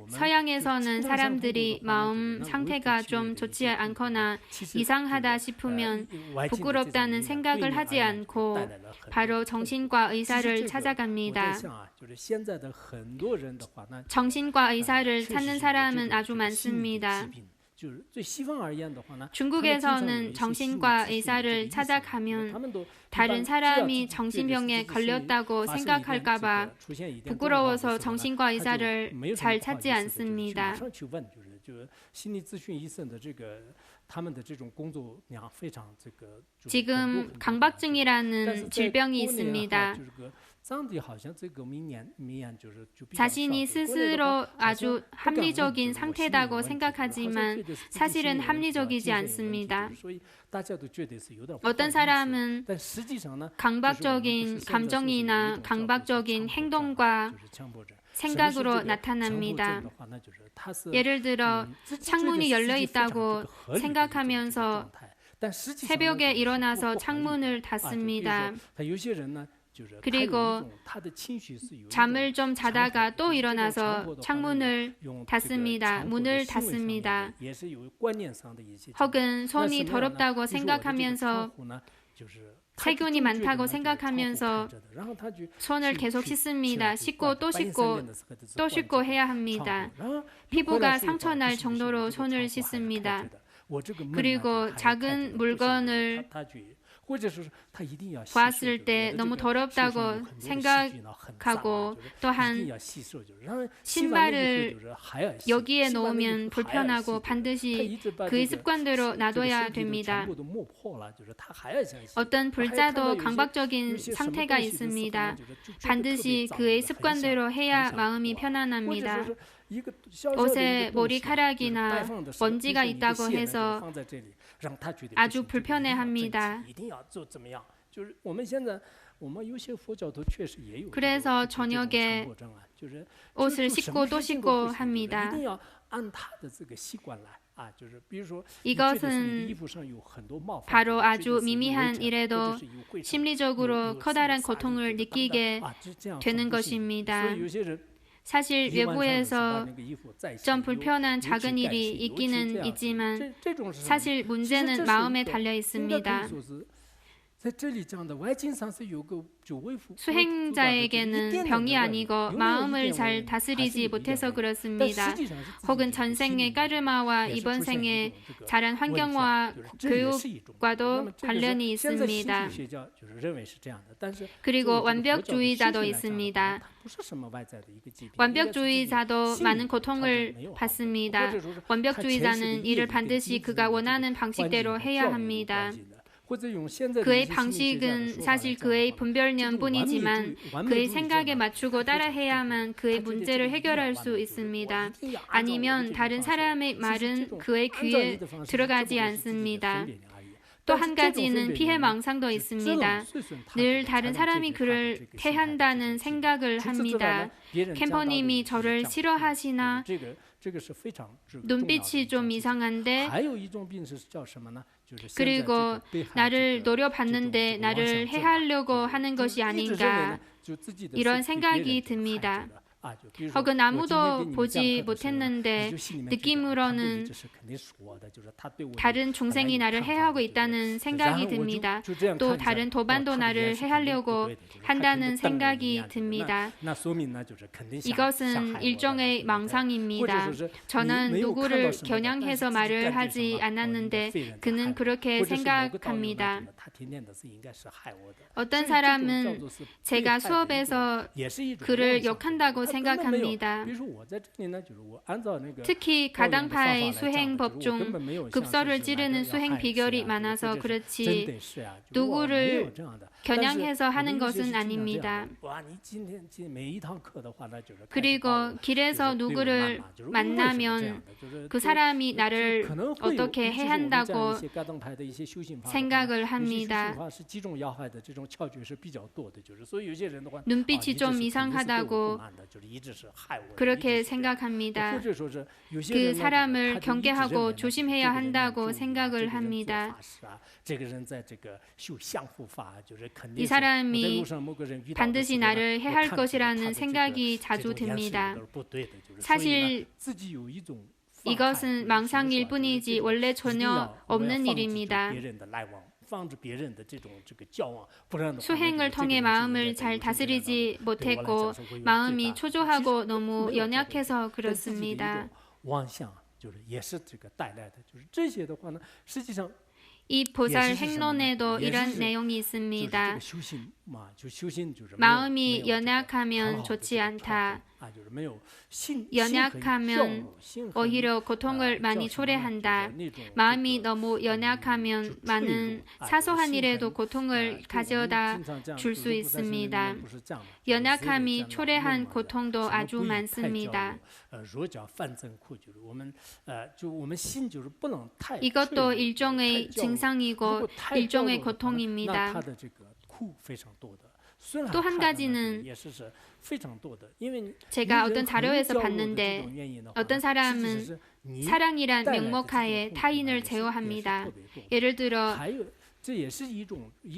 서양에서는 사람들이 마음 상태가 좀 좋지 않거나 이상하다 싶으면 부끄럽다는 생각을 하지 않고 바로 정신과 의사를 찾아갑니다. 정신과 의사를 찾는 사람은 아주 많습니다. 중국에서는 정신과 의사를 찾아가면 다른 사람이 정신병에 걸렸다고 생각할까봐 부끄러워서 정신과 의사를 잘 찾지 않습니다. 지금 강박증이라는 질병이 있습니다. 자신이 스스로 아주 합리적인 상태라고 생각하지만 사실은 합리적이지 않습니다. 어떤 사람은 강박적인 감정이나 강박적인 행동과 생각으로 나타납니다. 예를 들어 창문이 열려 있다고 생각하면서 새벽에 일어나서 창문을 닫습니다. 그리고 잠을 좀 자다가 또 일어나서 창문을 닫습니다. 문을 닫습니다. 혹은 손이 더럽다고 생각하면서 세균이 많다고 생각하면서 손을 계속 씻습니다. 씻고 또 씻고 또 씻고 해야 합니다. 피부가 상처 날 정도로 손을 씻습니다. 그리고 작은 물건을 보았을 때 너무 더럽다고 생각하고 또한 신발을 여기에 놓으면 불편하고 반드시 그의 습관대로 놔둬야 됩니다. 어떤 불자도 강박적인 상태가 있습니다. 반드시 그의 습관대로 해야 마음이 편안합니다. 옷에 머리카락이나 먼지가 있다고 해서 아주 불편해합니다. 그래서 저녁에 옷을 씻고 또 씻고 합니다. 이것은 바로 아주 미미한 일에도 심리적으로 커다란 고통을 느끼게 되는 것입니다. 사실 외부에서 좀 불편한 작은 일이 있기는 있지만 사실 문제는 마음에 달려 있습니다. 수행자에게는 병이 아니고 마음을 잘 다스리지 못해서 그렇습니다. 혹은 전생의 까르마와 이번 생의 자란 환경과 교육과도 관련이 있습니다. 그리고 완벽주의자도 있습니다. 완벽주의자도 많은 고통을 받습니다. 완벽주의자는 일을 반드시 그가 원하는 방식대로 해야 합니다. 그의 방식은 사실 그의 분별념뿐이지만 그의 생각에 맞추고 따라해야만 그의 문제를 해결할 수 있습니다. 아니면 다른 사람의 말은 그의 귀에 들어가지 않습니다. 또 한 가지는 피해망상도 있습니다. 늘 다른 사람이 그를 태한다는 생각을 합니다. 캠퍼님이 저를 싫어하시나? 눈빛이 좀 이상한데? 그리고 나를 노려봤는데 나를 해하려고 하는 것이 아닌가? 이런 생각이 듭니다. 혹은 아무도 보지 못했는데 느낌으로는 다른 중생이 나를 해하고 있다는 생각이 듭니다. 또 다른 도반도 나를 해하려고 한다는 생각이 듭니다. 이것은 일종의 망상입니다. 저는 누구를 겨냥해서 말을 하지 않았는데 그는 그렇게 생각합니다. 어떤 사람은 제가 수업에서 그를 욕한다고 생각합니다. 특히 가당파의 수행법 중 급설을 찌르는 수행 비결이 많아서 그렇지 누구를 겨냥해서 하는 것은 아닙니다. 그리고 길에서 누구를 만나면 그 사람이 나를 어떻게 해한다고 생각을 합니다. 눈빛이 좀 이상하다고 그렇게 생각합니다. 그 사람을 경계하고 조심해야 한다고 생각을 합니다. 이 사람이 반드시 나를 해할 것이라는 생각이 자주 듭니다. 사실 이것은 망상일 뿐이지 원래 전혀 없는 일입니다. 수행을 통해 마음을 잘 다스리지 못했고 마음이 초조하고 너무 연약해서 그렇습니다. 이 보살 행론에도 이런 내용이 있습니다. 마음이 연약하면 좋지 않다. 연약하면 오히려 고통을 많이 초래한다. 마음이 너무 연약하면 많은 사소한 일에도 고통을 가져다 줄 수 있습니다. 연약함이 초래한 고통도 아주 많습니다. 이것도 일종의 증상이고 일종의 고통입니다. 또 한 가지는 제가 어떤 자료에서 봤는데 어떤 사람은 사랑이란 명목하에 타인을 제어합니다. 예를 들어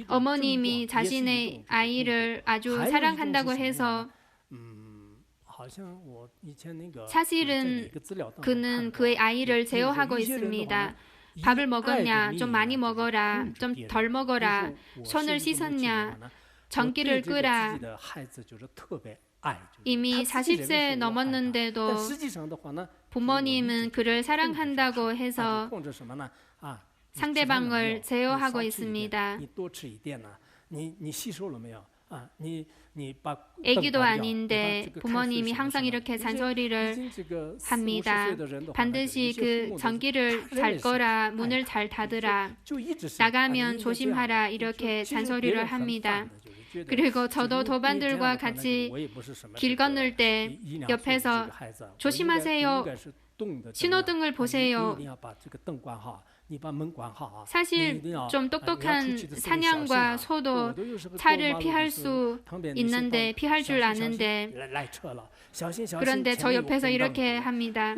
어머님이 자신의 아이를 아주 사랑한다고 해서 사실은 그는 그의 아이를 제어하고 있습니다. 밥을 먹었냐, 좀 많이 먹어라, 좀 덜 먹어라, 손을 씻었냐, 전기를 끄라. 이미 40세 넘었는데도 부모님은 그를 사랑한다고 해서 상대방을 제어하고 있습니다. 애기도 아닌데 부모님이 항상 이렇게 잔소리를 합니다. 반드시 그 전기를 잘 꺼라, 문을 잘 닫으라, 나가면 조심하라 이렇게 잔소리를 합니다. 그리고 저도 도반들과 같이 길 건널 때 옆에서 조심하세요, 신호등을 보세요, 사실 좀 똑똑한 사냥과 소도 차를 피할 수 있는데 피할 줄 아는데 그런데 저 옆에서 이렇게 합니다.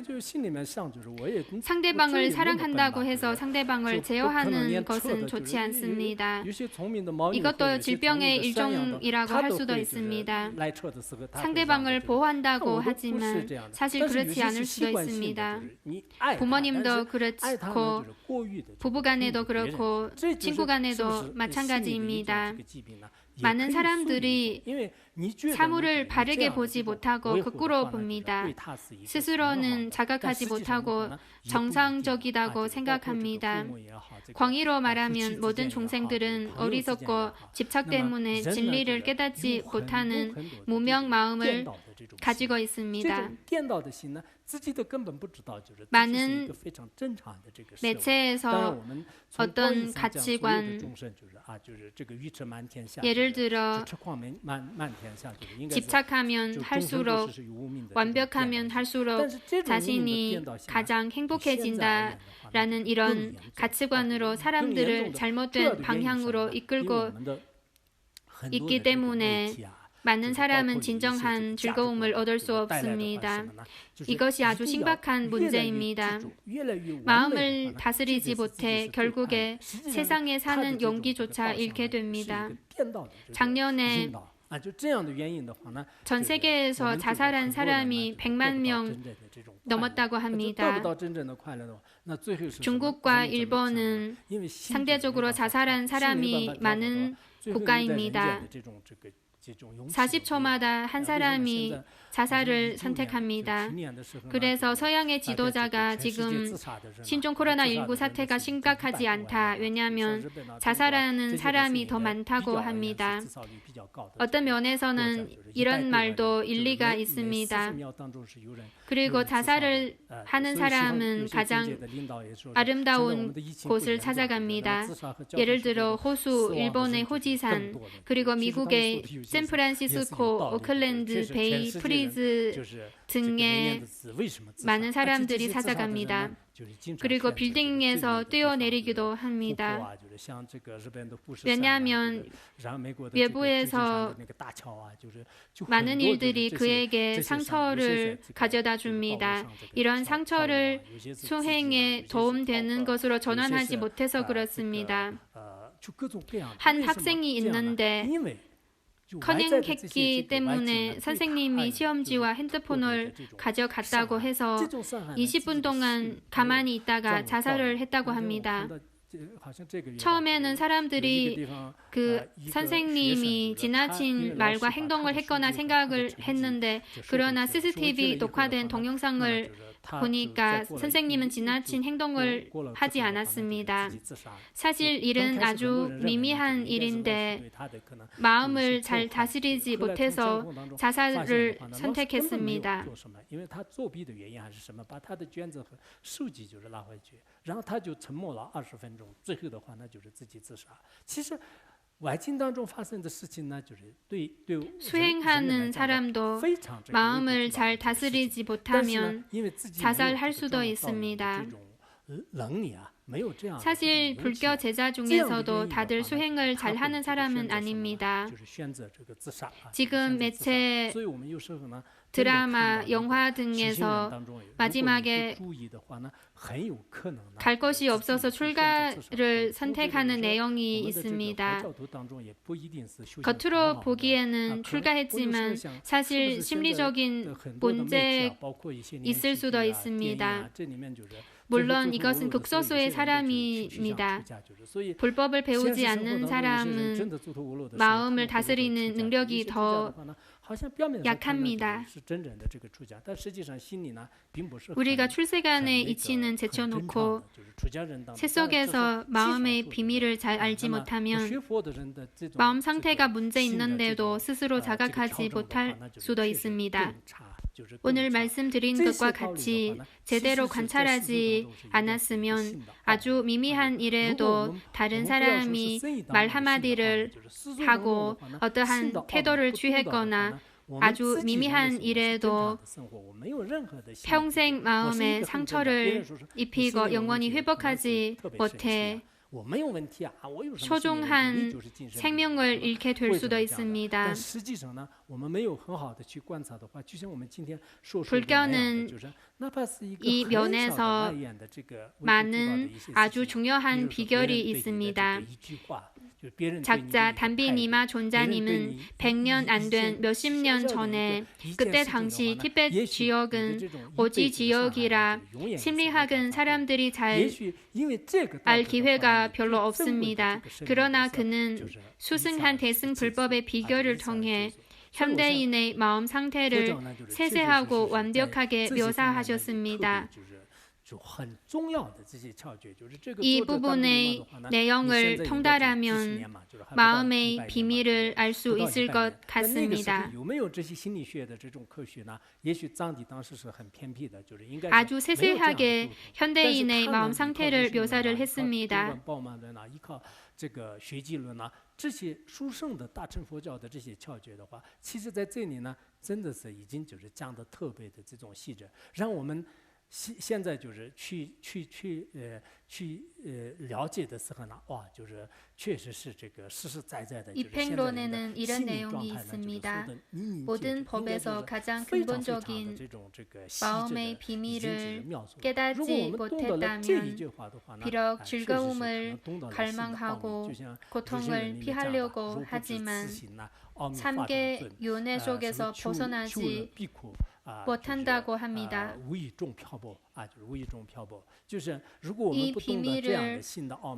상대방을 사랑한다고 해서 상대방을 제어하는 것은 좋지 않습니다. 이것도 질병의 일종이라고 할 수도 있습니다. 상대방을 보호한다고 하지만 사실 그렇지 않을 수도 있습니다. 부모님도 그렇고 부부간에도 그렇고 친구간에도 마찬가지입니다. 많은 사람들이 사물을 바르게 보지 못하고 거꾸로 봅니다. 스스로는 자각하지 못하고 정상적이다고 생각합니다. 광의로 말하면 모든 종생들은 어리석고 집착 때문에 진리를 깨닫지 못하는 무명 마음을 가지고 있습니다. 많은 매체에서 어떤 가치관, 예를 들어 집착하면 할수록 완벽하면 할수록 자신이 가장 행복해진다라는 이런 가치관으로 사람들을 잘못된 방향으로 이끌고 있기 때문에 많은 사람은 진정한 즐거움을 얻을 수 없습니다. 이것이 아주 심각한 문제입니다. 마음을 다스리지 못해 결국에 세상에 사는 용기조차 잃게 됩니다. 작년에 전 세계에서 자살한 사람이 100만 명 넘었다고 합니다. 중국과 일본은 상대적으로 자살한 사람이 많은 국가입니다. 40초마다 한 사람이 자살을 선택합니다. 그래서 서양의 지도자가 지금 신종 코로나19 사태가 심각하지 않다. 왜냐하면 자살하는 사람이 더 많다고 합니다. 어떤 면에서는 이런 말도 일리가 있습니다. 그리고 자살을 하는 사람은 가장 아름다운 곳을 찾아갑니다. 예를 들어 호수, 일본의 호지산, 그리고 미국의 샌프란시스코, 오클랜드, 베이, 프리즈 등에 많은 사람들이 찾아갑니다. 그리고 빌딩에서 뛰어내리기도 합니다. 왜냐하면 외부에서 많은 일들이 그에게 상처를 가져다 줍니다. 이런 상처를 수행에 도움되는 것으로 전환하지 못해서 그렇습니다. 한 학생이 있는데 커넥했기 때문에 선생님이 시험지와 핸드폰을 가져갔다고 해서 20분 동안 가만히 있다가 자살을 했다고 합니다. 처음에는 사람들이 그 선생님이 지나친 말과 행동을 했거나 생각을 했는데 그러나 CCTV 녹화된 동영상을 보니까 선생님은 지나친 행동을 하지 않았습니다. 사실 일은 아주 미미한 일인데 마음을 잘 다스리지 못해서 자살을 선택했습니다. 수행하는 사람도 마음을 잘 다스리지 못하면 자살할 수도 있습니다. 사실 불교 제자 중에서도 다들 수행을 잘하는 사람은 아닙니다. 지금 매체, 드라마, 영화 등에서 마지막에 갈 곳이 없어서 출가를 선택하는 내용이 있습니다. 겉으로 보기에는 출가했지만 사실 심리적인 문제 있을 수도 있습니다. 물론 이것은 극소수의 사람입니다. 불법을 배우지 않는 사람은 마음을 다스리는 능력이 더 약합니다. 우리가 출세간의 이치는 제쳐놓고 새 속에서 마음의 비밀을 잘 알지 못하면 마음 상태가 문제 있는데도 스스로 자각하지 못할 수도 있습니다. 오늘 말씀드린 것과 같이 제대로 관찰하지 않았으면 아주 미미한 일에도 다른 사람이 말 한마디를 하고 어떠한 태도를 취했거나 아주 미미한 일에도 평생 마음에 상처를 입히고 영원히 회복하지 못해 소중한 생명을 잃게 될 수도 있습니다. 불교는 이 면에서 많은 아주 중요한 비결이 있습니다. 작자 단비니마 존자님은 100년 안 된 몇십 년 전에 그때 당시 티베트 지역은 오지 지역이라 심리학은 사람들이 잘 알 기회가 별로 없습니다. 그러나 그는 수승한 대승 불법의 비결을 통해 현대인의 마음 상태를 세세하고 완벽하게 묘사하셨습니다. 이 부분의 내용을 통달하면 마음의 비밀을 알 수 있을 것 같습니다. 아주 세세하게 현대인의 마음 상태를 묘사를 했습니다. 这个学记论啊，这些殊胜的大乘佛教的这些窍诀的话，其实在这里呢，真的是已经就是讲的特别的这种细致，让我们现在就是去了解的时候呢，哇，就是确实是这个实实在在的。이 팽론에는 이런 내용이 있습니다. 모든 법에서 가장 근본적인 마음의 비밀을 깨닫지 못했다면 비록 즐거움을 갈망하고 고통을 피하려고 하지만 3개 윤회 속에서 벗어나지 못한다고 합니다. 이 비밀을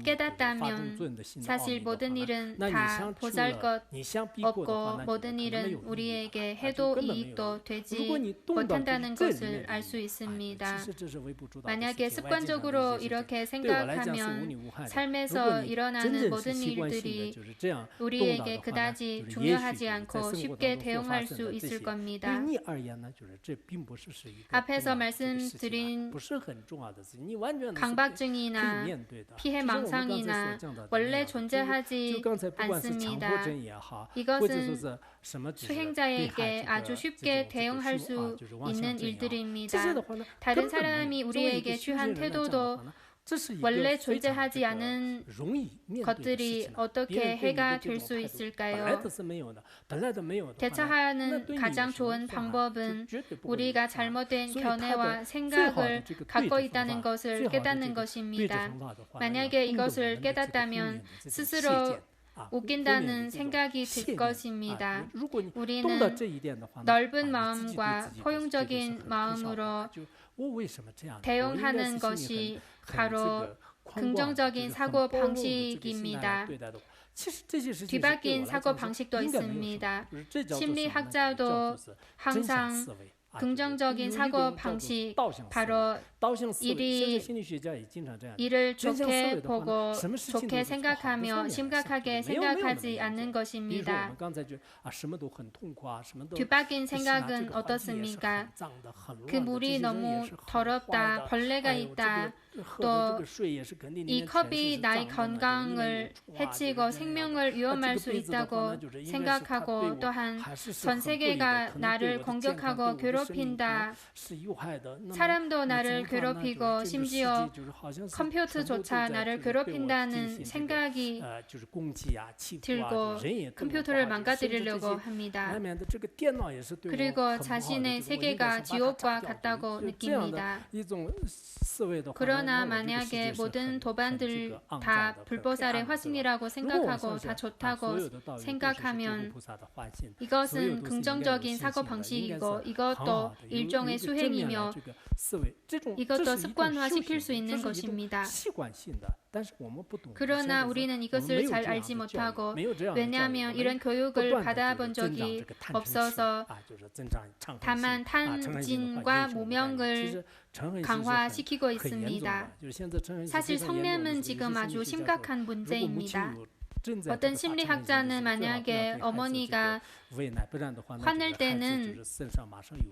깨닫다면 사실 모든 일은 다 보잘것없고 모든 일은 우리에게 해도 이익도 되지 못한다는 것을 알 수 있습니다. 만약에 습관적으로 이렇게 생각하면 삶에서 일어나는 모든 일들이 우리에게 그다지 중요하지 않고 쉽게 대응할 수 있을 겁니다. 앞에서 말씀드린 강박증이나 피해망상이나 원래 존재하지 않습니다. 이것은 수행자에게 아주 쉽게 대응할 수 있는 일들입니다. 다른 사람이 우리에게 취한 태도도 원래 존재하지 않은 것들이 어떻게 해가 될 수 있을까요? 대처하는 가장 좋은 방법은 우리가 잘못된 견해와 생각을 갖고 있다는 것을 깨닫는 것입니다. 만약에 이것을 깨닫다면 스스로 웃긴다는 생각이 들 것입니다. 우리는 넓은 마음과 포용적인 마음으로 대응하는 것이 바로 긍정적인 사고 방식입니다. 뒤바뀐 사고 방식도 있습니다. 심리학자도 항상 긍정적인 사고 방식, 바로 일을 좋게 보고 좋게 생각하며 심각하게 생각하지 않는 것입니다. 뒤바뀐 생각은 어떻습니까? 그 물이 너무 더럽다, 벌레가 있다, 또 이 컵이 나의 건강을 해치고 생명을 위험할 수 있다고 생각하고 또한 전 세계가 나를 공격하고 괴롭힌다. 사람도 나를 괴롭히고 심지어 컴퓨터조차 나를 괴롭힌다는 생각이 들고 컴퓨터를 망가뜨리려고 합니다. 그리고 자신의 세계가 지옥과 같다고 느낍니다. 그러나 만약에 모든 도반들 다 불보살의 화신이라고 생각하고 다 좋다고 생각하면 이것은 긍정적인 사고방식이고 이것도 일종의 수행이며 이것도 습관화시킬 수 있는 것입니다. 그러나 우리는 이것을 잘 알지 못하고 왜냐하면 이런 교육을 받아본 적이 없어서 다만 탐진과 무명을 강화시키고 있습니다. 사실 성냄은 지금 아주 심각한 문제입니다. 어떤 심리학자는 만약에 어머니가 화낼 때는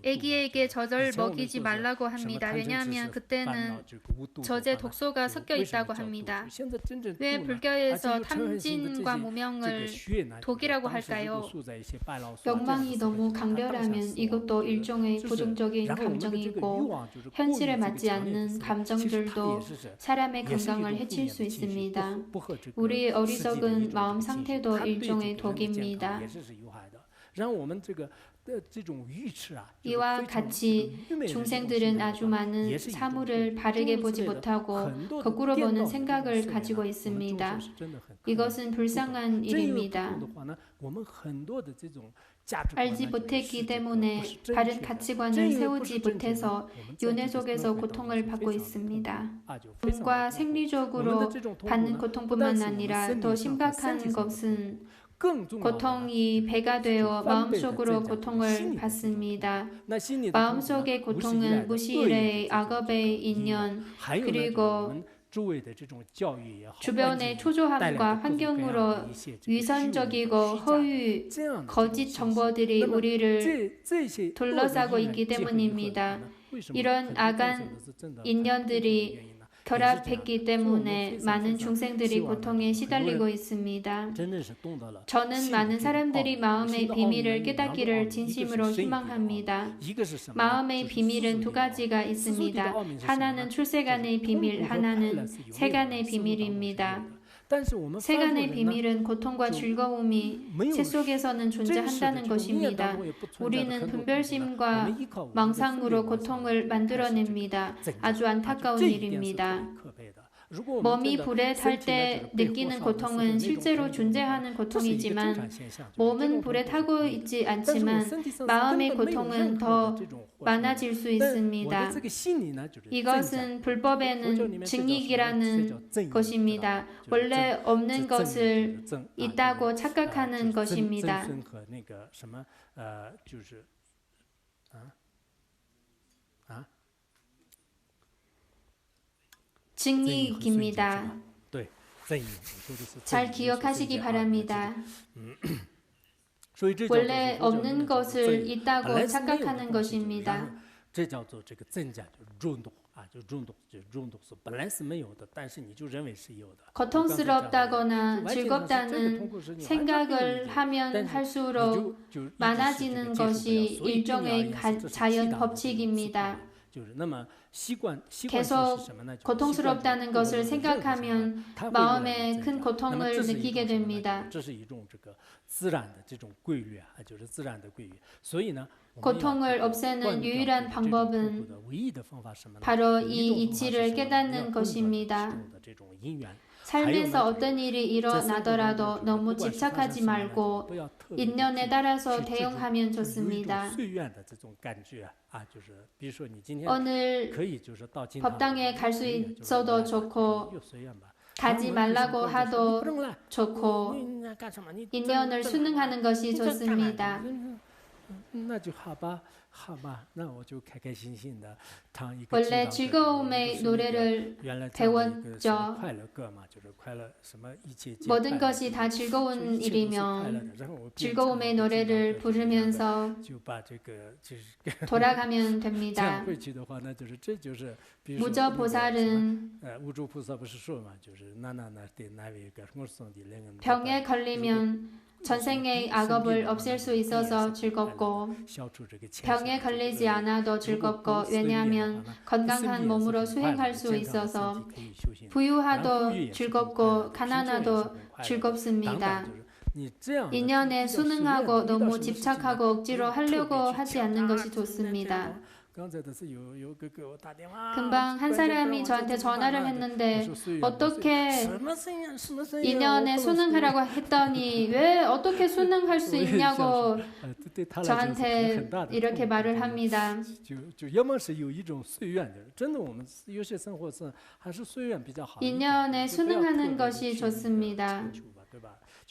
아기에게 젖을 먹이지 말라고 합니다. 왜냐하면 그때는 젖에 독소가 섞여 있다고 합니다. 왜 불교에서 탐진과 무명을 독이라고 할까요? 욕망이 너무 강렬하면 이것도 일종의 부정적인 감정이고 현실에 맞지 않는 감정들도 사람의 건강을 해칠 수 있습니다. 우리의 어리석은 마음 상태도 일종의 독입니다. 이와 같이 중생들은 아주 많은 사물을 바르게 보지 못하고 거꾸로 보는 생각을 가지고 있습니다. 이것은 불쌍한 일입니다. 알지 못했기 때문에 바른 가치관을 세우지 못해서 윤회 속에서 고통을 받고 있습니다. 몸과 생리적으로 받는 고통뿐만 아니라 더 심각한 것은 고통이 배가 되어 마음속으로 고통을 받습니다. 마음속의 고통은 무시일의 악업의 인연 그리고 주변의 초조함과 환경으로 위선적이고 허위, 거짓 정보들이 우리를 둘러싸고 있기 때문입니다. 이런 악한 인연들이 결합했기 때문에 많은 중생들이 고통에 시달리고 있습니다. 저는 많은 사람들이 마음의 비밀을 깨닫기를 진심으로 희망합니다. 마음의 비밀은 두 가지가 있습니다. 하나는 출세간의 비밀, 하나는 세간의 비밀입니다. 세간의 비밀은 고통과 즐거움이 세 속에서는 존재한다는 것입니다. 우리는 분별심과 망상으로 고통을 만들어냅니다. 아주 안타까운 일입니다. 몸이 불에 탈 때 느끼는 고통은 실제로 존재하는 고통이지만 몸은 불에 타고 있지 않지만 마음의 고통은 더 많아질 수 있습니다. 이것은 불법에는 증익이라는 것입니다. 원래 없는 것을 있다고 착각하는 것입니다. 증익입니다. 잘 기억하시기 바랍니다. 원래 없는 것을 있다고 착각하는 것입니다. 고통스럽다거나 즐겁다는 생각을 하면 할수록 많아지는 것이 일종의 자연 법칙입니다. 계속 고통스럽다는 것을 생각하면 마음에 큰 고통을 느끼게 됩니다. 고통을 없애는 유일한 방법은 바로 이 이치를 깨닫는 것입니다. 삶에서 어떤 일이 일어나더라도 너무 집착하지 말고 인연에 따라서 대응하면 좋습니다. 오늘 법당에 갈 수 있어도 좋고 가지 말라고 하도 좋고 인연을 순응하는 것이 좋습니다. 원래 즐거움의 노래를 배웠죠. 모든 것이 다 즐거운 일이면 즐거움의 노래를 부르면서 돌아가면 됩니다. 무저보살은 병에 걸리면 전생의 악업을 없앨 수 있어서 즐겁고 병에 걸리지 않아도 즐겁고 왜냐하면 건강한 몸으로 수행할 수 있어서 부유하도 즐겁고 가난하도 즐겁습니다. 인연에 순응하고 너무 집착하고 억지로 하려고 하지 않는 것이 좋습니다. 금방 한 사람이 저한테 전화를 했는데 어떻게 인연에 순응하라고 했더니 왜 어떻게 순응할 수 있냐고 저한테 이렇게 말을 합니다. 인연에 순응하는 것이 좋습니다.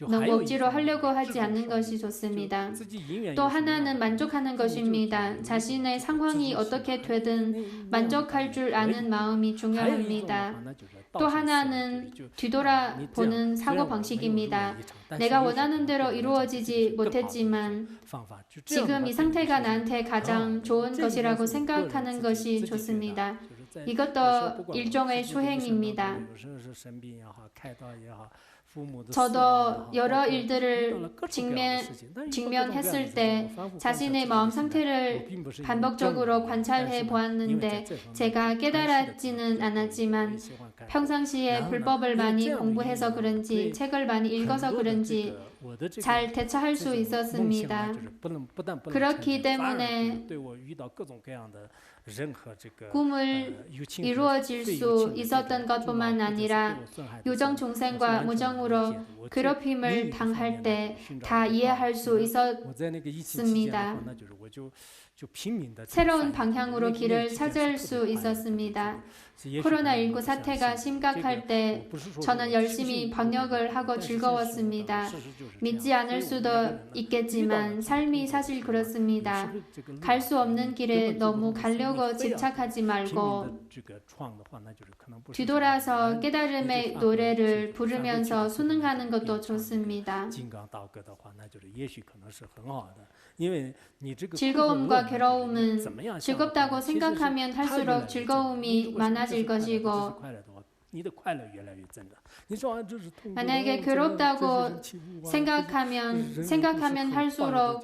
너무 억지로 하려고 하지 않는 것이 좋습니다. 또 하나는 만족하는 것입니다. 자신의 상황이 어떻게 되든 만족할 줄 아는 마음이 중요합니다. 또 하나는 뒤돌아보는 사고방식입니다. 내가 원하는 대로 이루어지지 못했지만 지금 이 상태가 나한테 가장 좋은 것이라고 생각하는 것이 좋습니다. 이것도 일종의 수행입니다. 저도 여러 일들을 직면했을 때 자신의 마음 상태를 반복적으로 관찰해 보았는데 제가 깨달았지는 않았지만 평상시에 불법을 많이 공부해서 그런지 책을 많이 읽어서 그런지 잘 대처할 수 있었습니다. 그렇기 때문에 꿈을 이루어질 수 있었던 것뿐만 아니라 유정중생과 무정으로 괴롭힘을 당할 때 다 이해할 수 있었습니다. 새로운 방향으로 길을 찾을 수 있었습니다. 코로나19 사태가 심각할 때 저는 열심히 번역을 하고 즐거웠습니다. 믿지 않을 수도 있겠지만 삶이 사실 그렇습니다. 갈 수 없는 길에 너무 가려고 집착하지 말고 뒤돌아서 깨달음의 노래를 부르면서 순응하는 것도 좋습니다. 즐거움과 괴로움은 즐겁다고 생각하면 할수록 즐거움이 많아질 것이고 만약에 괴롭다고 생각하면 할수록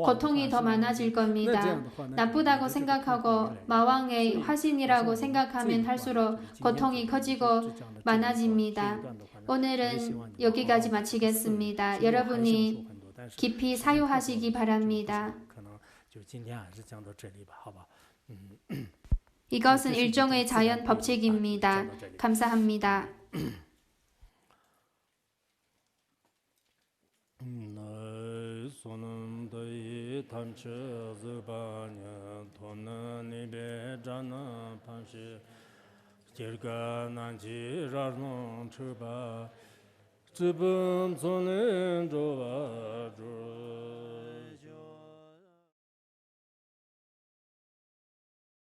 고통이 더 많아질 겁니다. 나쁘다고 생각하고 마왕의 화신이라고 생각하면 할수록 고통이 커지고 많아집니다. 오늘은 여기까지 마치겠습니다. 여러분이 깊이 사유하시기 바랍니다. 이것은 일종의 자연 법칙입니다. 감사합니다. 지금 손에 줘봐 줘